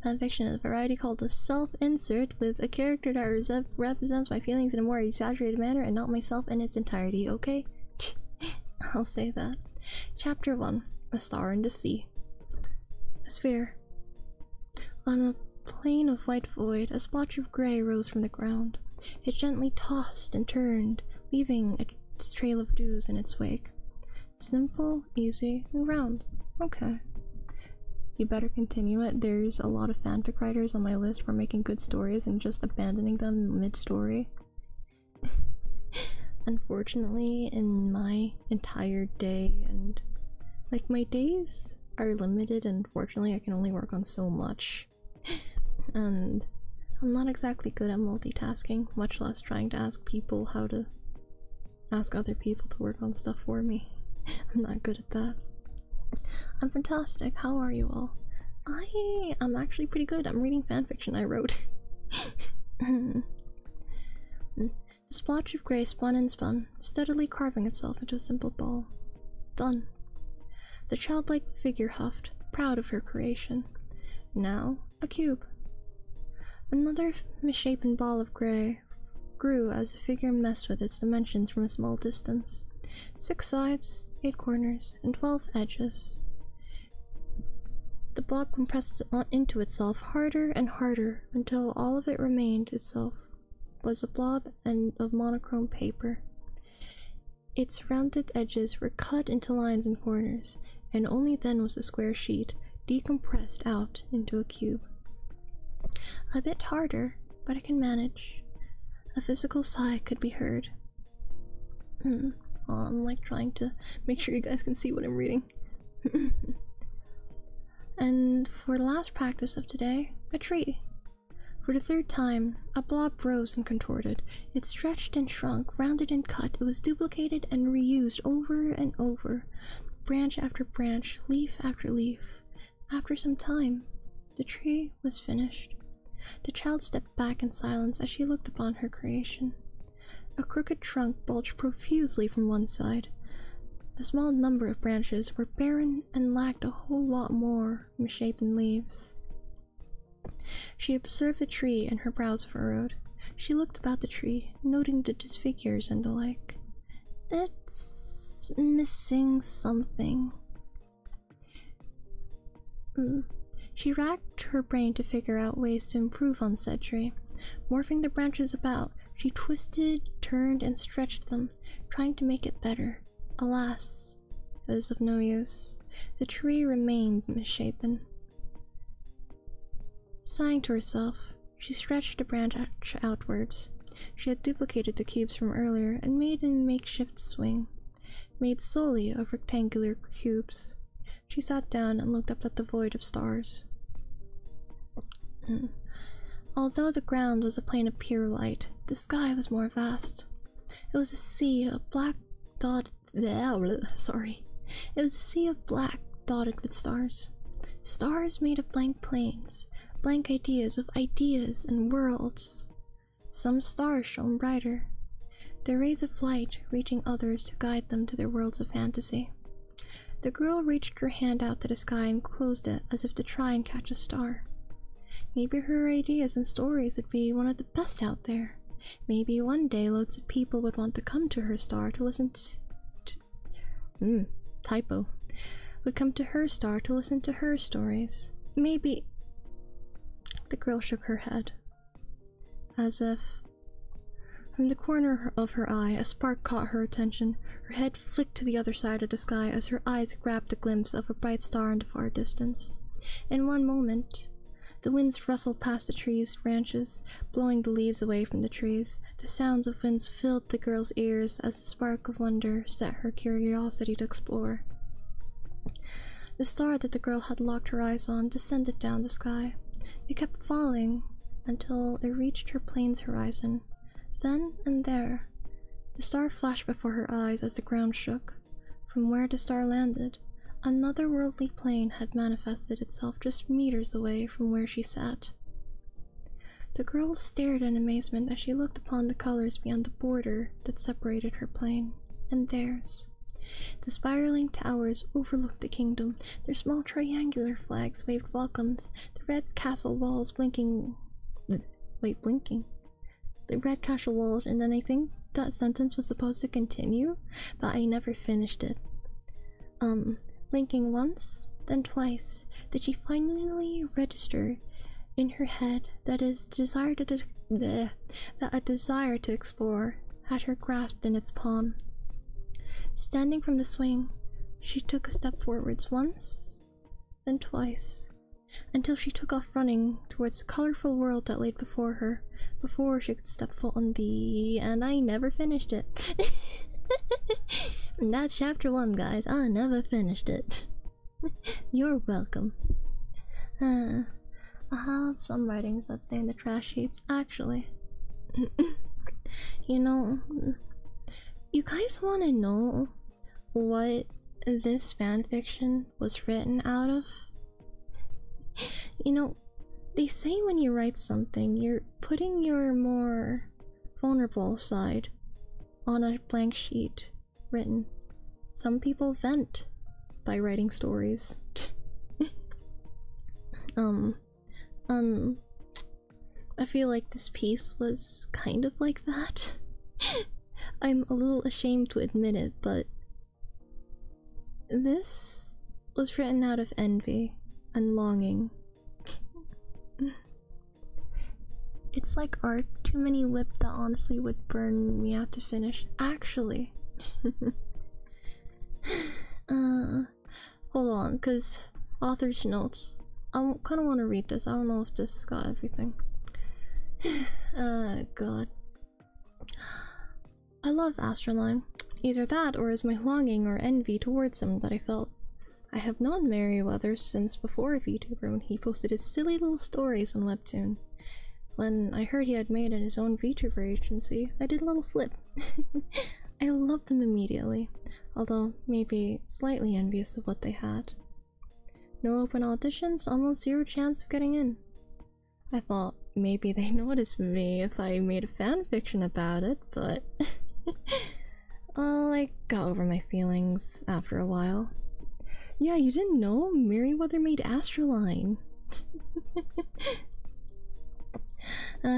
Fanfiction is a variety called a self-insert with a character that represents my feelings in a more exaggerated manner and not myself in its entirety, okay? I'll say that. Chapter 1. A Star in the Sea. A sphere. On a plain of white void, a splotch of grey rose from the ground. It gently tossed and turned, leaving a trail of dews in its wake. Simple, easy, and round. Okay. You better continue it. There's a lot of fanfic writers on my list for making good stories and just abandoning them mid-story. Unfortunately, in my entire day, and like my days are limited, and unfortunately I can only work on so much. And I'm not exactly good at multitasking, much less trying to ask people how to ask other people to work on stuff for me. I'm not good at that. I'm fantastic. How are you all? I'm actually pretty good. I'm reading fanfiction I wrote. The splotch of grey spun and spun, steadily carving itself into a simple ball. Done. The childlike figure huffed, proud of her creation. Now, a cube. Another misshapen ball of grey grew as the figure messed with its dimensions from a small distance. 6 sides, 8 corners, and 12 edges. The blob compressed into itself harder and harder until all of it remained itself was a blob of monochrome paper. Its rounded edges were cut into lines and corners, and only then was the square sheet decompressed out into a cube. A bit harder, but I can manage. A physical sigh could be heard. I'm like trying to make sure you guys can see what I'm reading. And for the last practice of today, a tree. For the 3rd time, a blob rose and contorted. It stretched and shrunk, rounded and cut. It was duplicated and reused over and over, branch after branch, leaf after leaf. After some time, the tree was finished. The child stepped back in silence as she looked upon her creation. A crooked trunk bulged profusely from one side. The small number of branches were barren and lacked a whole lot more misshapen leaves. She observed the tree and her brows furrowed. She looked about the tree, noting the disfigures and the like. It's missing something. She racked her brain to figure out ways to improve on said tree. Morphing the branches about, she twisted, turned, and stretched them, trying to make it better. Alas, it was of no use. The tree remained misshapen. Sighing to herself, she stretched the branch outwards. She had duplicated the cubes from earlier and made a makeshift swing, made solely of rectangular cubes. She sat down and looked up at the void of stars. Although the ground was a plain of pure light, the sky was more vast. It was a sea of black dotted It was a sea of black dotted with stars. Stars made of blank planes, blank ideas of ideas and worlds. Some stars shone brighter, their rays of light reaching others to guide them to their worlds of fantasy. The girl reached her hand out to the sky and closed it as if to try and catch a star. Maybe her ideas and stories would be one of the best out there. Maybe one day loads of people would want to come to her star to listen would come to her star to listen to her stories. Maybe... The girl shook her head, as if from the corner of her eye a spark caught her attention. Her head flicked to the other side of the sky as her eyes grabbed a glimpse of a bright star in the far distance. In one moment, the winds rustled past the trees' branches, blowing the leaves away from the trees. The sounds of winds filled the girl's ears as the spark of wonder set her curiosity to explore. The star that the girl had locked her eyes on descended down the sky. It kept falling until it reached her plane's horizon. Then and there, the star flashed before her eyes as the ground shook. From where the star landed, another worldly plane had manifested itself just meters away from where she sat. The girl stared in amazement as she looked upon the colors beyond the border that separated her plane and theirs. The spiraling towers overlooked the kingdom. Their small triangular flags waved welcomes. The red castle walls blinking. The red castle walls, and then I think that sentence was supposed to continue, but I never finished it. Blinking once, then twice, did she finally register in her head that a desire to explore had her grasped in its palm. Standing from the swing, she took a step forwards once, then twice, until she took off running towards the colorful world that lay before her, before she could step foot on the... and I never finished it. And that's chapter 1, guys. I never finished it. You're welcome. I have some writings that say in the trash heap. Actually, you know, you guys want to know what this fanfiction was written out of? You know, they say when you write something, you're putting your more vulnerable side on a blank sheet written. Some people vent by writing stories. I feel like this piece was kind of like that. I'm a little ashamed to admit it, but this was written out of envy and longing. It's like art, too many lip that honestly would burn me out to finish. Actually, hold on, because author's notes. I kind of want to read this. I don't know if this has got everything. God. I love Astroline. Either that or is my longing or envy towards him that I felt. I have known Merryweather since before VTuber when he posted his silly little stories on Webtoon. When I heard he had made it his own VTuber agency, I did a little flip. I loved them immediately, although maybe slightly envious of what they had. No open auditions, almost zero chance of getting in. I thought maybe they noticed me if I made a fanfiction about it, but I got over my feelings after a while. Yeah, you didn't know? Merryweather made Astroline.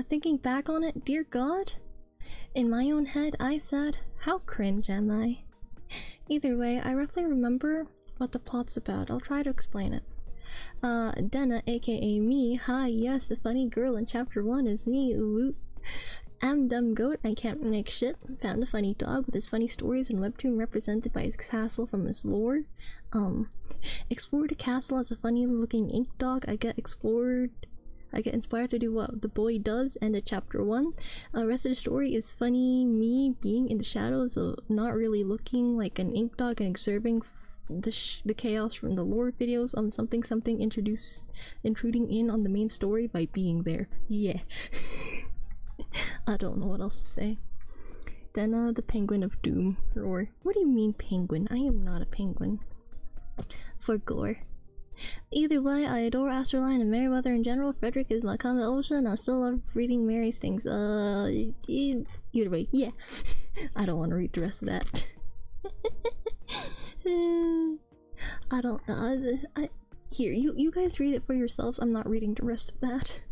Thinking back on it, dear God, in my own head I said, how cringe am I? Either way, I roughly remember what the plot's about. I'll try to explain it. Denna, aka me, hi, yes, the funny girl in chapter 1 is me, ooh. I'm dumb goat, I can't make shit. Found a funny dog with his funny stories and webtoon represented by his castle from his lore. Explored a castle as a funny looking ink dog. I get inspired to do what the boy does, and the chapter 1. Rest of the story is funny me being in the shadows of not really looking like an ink dog and observing the chaos from the lore videos on something intruding in on the main story by being there. Yeah. I don't know what else to say. Then the penguin of doom. Or what do you mean penguin? I am not a penguin. For gore. Either way, I adore Astroline and Merryweather in general. Frederick is my common ocean. I still love reading Mary's things. Either way, yeah. I don't want to read the rest of that. I don't. Here, you guys read it for yourselves. I'm not reading the rest of that.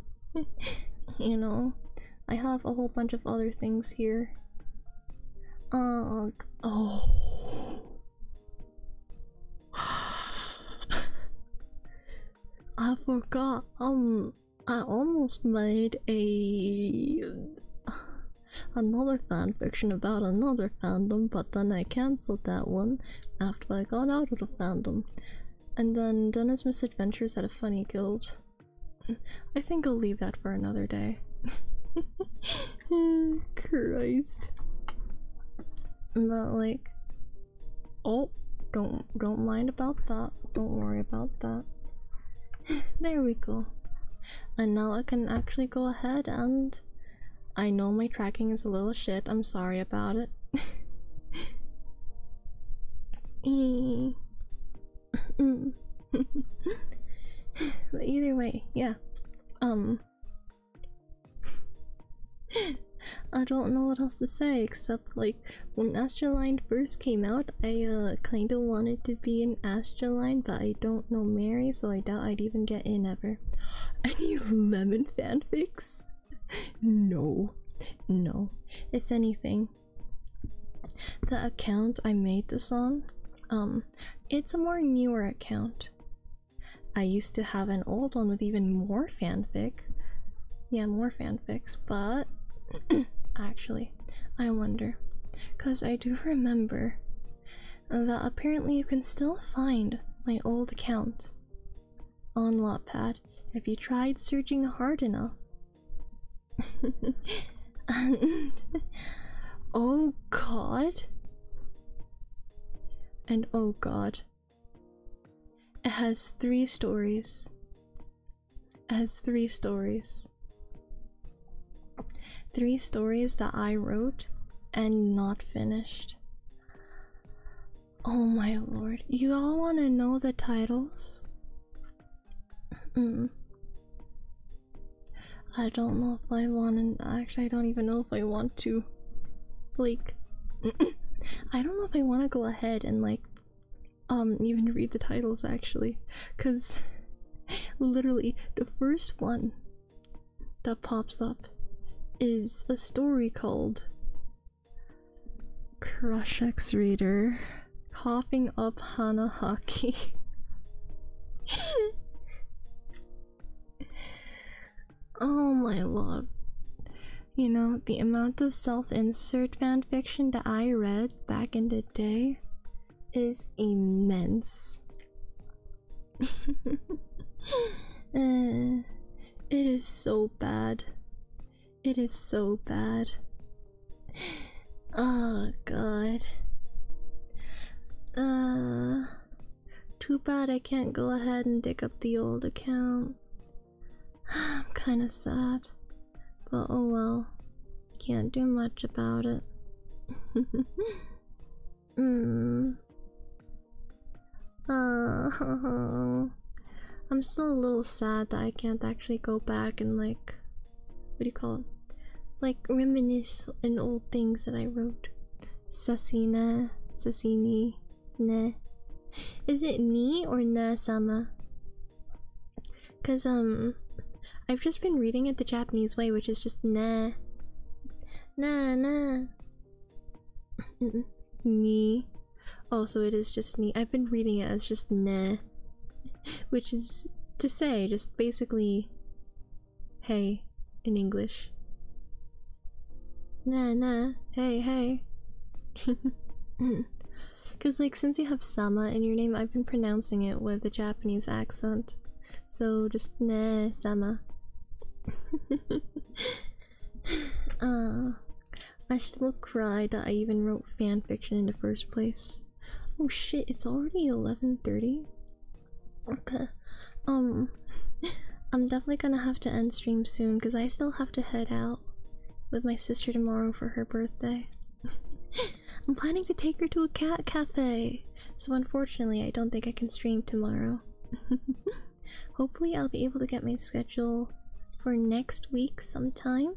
You know, I have a whole bunch of other things here. Oh. I forgot. I almost made another fanfiction about another fandom, but then I cancelled that one after I got out of the fandom. And then Dennis Misadventures had a funny guild. I think I'll leave that for another day. Christ. But like, oh, don't mind about that. Don't worry about that. There we go. And now I can actually go ahead and I know my tracking is a little shit. I'm sorry about it. But either way, yeah. I don't know what else to say except like when Astroline first came out, I kinda wanted to be in Astroline, but I don't know Mary, so I doubt I'd even get in ever. Any lemon fanfics? No. If anything, the account I made this on, it's a more newer account. I used to have an old one with even more fanfic. Yeah, more fanfics, but actually, I wonder, because I do remember that apparently you can still find my old account on Wattpad if you tried searching hard enough. And oh god, it has 3 stories. It has 3 stories. 3 stories that I wrote and not finished. Oh my lord. You all want to know the titles? I don't know if I want to. Actually, I don't even know if I want to. Like, I don't know if I want to go ahead and like, even read the titles actually. Because literally, the first one that pops up is a story called Crush X Reader Coughing Up Hanahaki. Oh my lord. You know, the amount of self-insert fanfiction that I read back in the day is immense. It is so bad. It is so bad. Oh god. Too bad I can't go ahead and dig up the old account. I'm kinda sad. But oh well. Can't do much about it. I'm still a little sad that I can't actually go back and like, what do you call it? Like reminisce on old things that I wrote. Sasina, Sasini, ne. Is it ni or na sama? Cause I've just been reading it the Japanese way, which is just na. Na na. Ni. Oh, so it is just ni. I've been reading it as just ne. Which is to say, just basically hey in English. Nah, nah, hey, hey. Cause like since you have sama in your name, I've been pronouncing it with a Japanese accent. So just nah, sama. I still cry that I even wrote fanfiction in the first place. Oh shit, it's already 11:30? Okay. I'm definitely gonna have to end stream soon because I still have to head out with my sister tomorrow for her birthday. I'm planning to take her to a cat cafe, so unfortunately I don't think I can stream tomorrow. Hopefully I'll be able to get my schedule for next week sometime,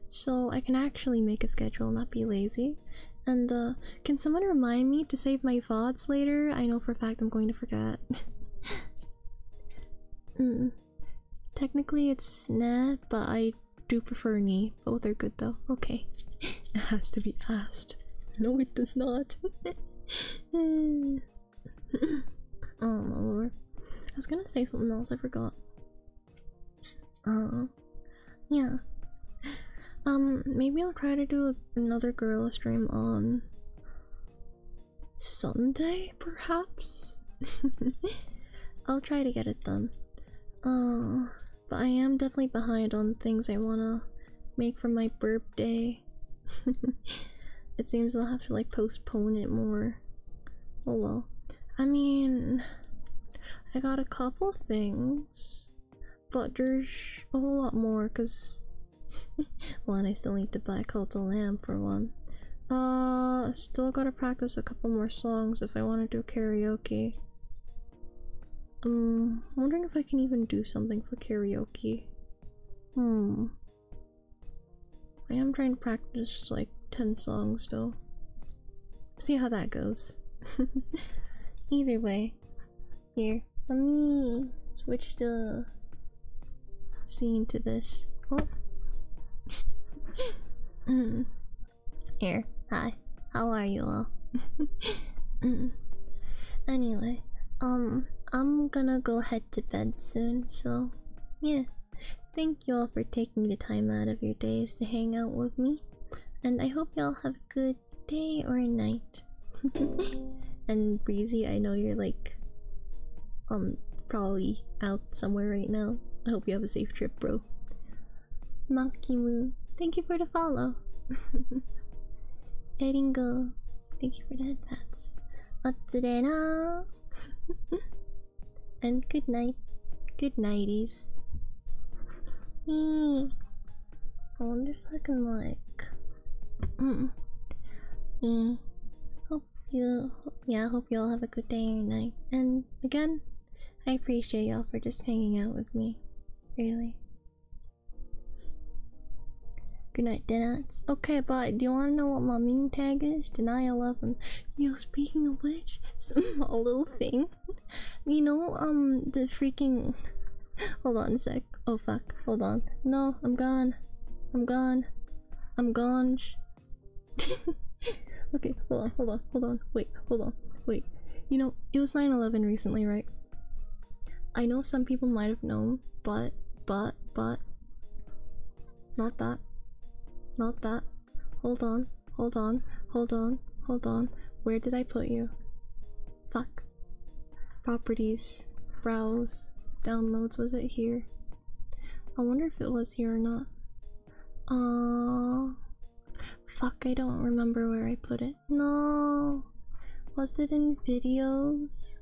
so I can actually make a schedule, not be lazy. And can someone remind me to save my VODs later? I know for a fact I'm going to forget. Technically it's nah, but I do prefer ni. Both are good though. Okay. It has to be asked. No, it does not. Oh my lord. I was gonna say something else, I forgot. Yeah. Maybe I'll try to do another gorilla stream on Sunday, perhaps? I'll try to get it done. But I am definitely behind on things I wanna make for my birthday. It seems I'll have to like postpone it more. Oh well. I mean, I got a couple things, but there's a whole lot more because one, I still need to buy Cult of Lamb for one. Still gotta practice a couple more songs if I want to do karaoke. Wondering if I can even do something for karaoke. I am trying to practice like 10 songs though. See how that goes. Either way. Here, let me switch the scene to this. Oh. Here, hi. How are you all? Anyway, I'm gonna go head to bed soon, so yeah. Thank you all for taking the time out of your days to hang out with me. And I hope y'all have a good day or night. And Breezy, I know you're like probably out somewhere right now. I hope you have a safe trip, bro. Makimu, thank you for the follow. Eringo, thank you for the headpats. Otsurena. And good night. Good nighties. I wonder if I can like hope you hope you all have a good day or night. And again, I appreciate y'all for just hanging out with me. Really. Good night, Denats. Okay, but do you wanna know what my meme tag is? Deny 11. You know, speaking of which, a little thing. You know, the freaking hold on a sec. Oh fuck, hold on. No, I'm gone. I'm gone. I'm gone. Okay, hold on. Wait, hold on. Wait. You know, it was 9/11 recently, right? I know some people might have known, but not that. Not that. Hold on. Where did I put you? Fuck. Properties. Browse. Downloads. Was it here? I wonder if it was here or not. Fuck, I don't remember where I put it. No. Was it in videos?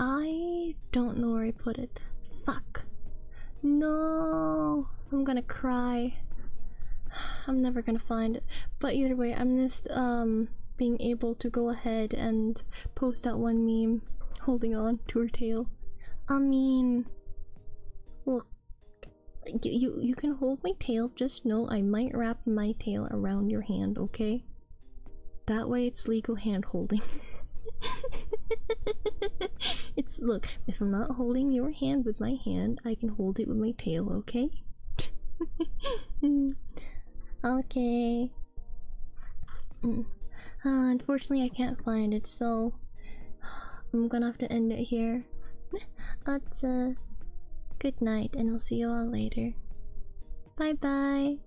I don't know where I put it. Fuck. No. I'm gonna cry. I'm never gonna find it. But either way, I missed being able to go ahead and post that one meme holding on to her tail. I mean, look, you can hold my tail, just know I might wrap my tail around your hand, okay? That way it's legal hand holding. Look, if I'm not holding your hand with my hand, I can hold it with my tail, okay? Okay. Unfortunately I can't find it, so I'm gonna have to end it here. But good night, and I'll see you all later. Bye bye.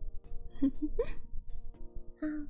Oh.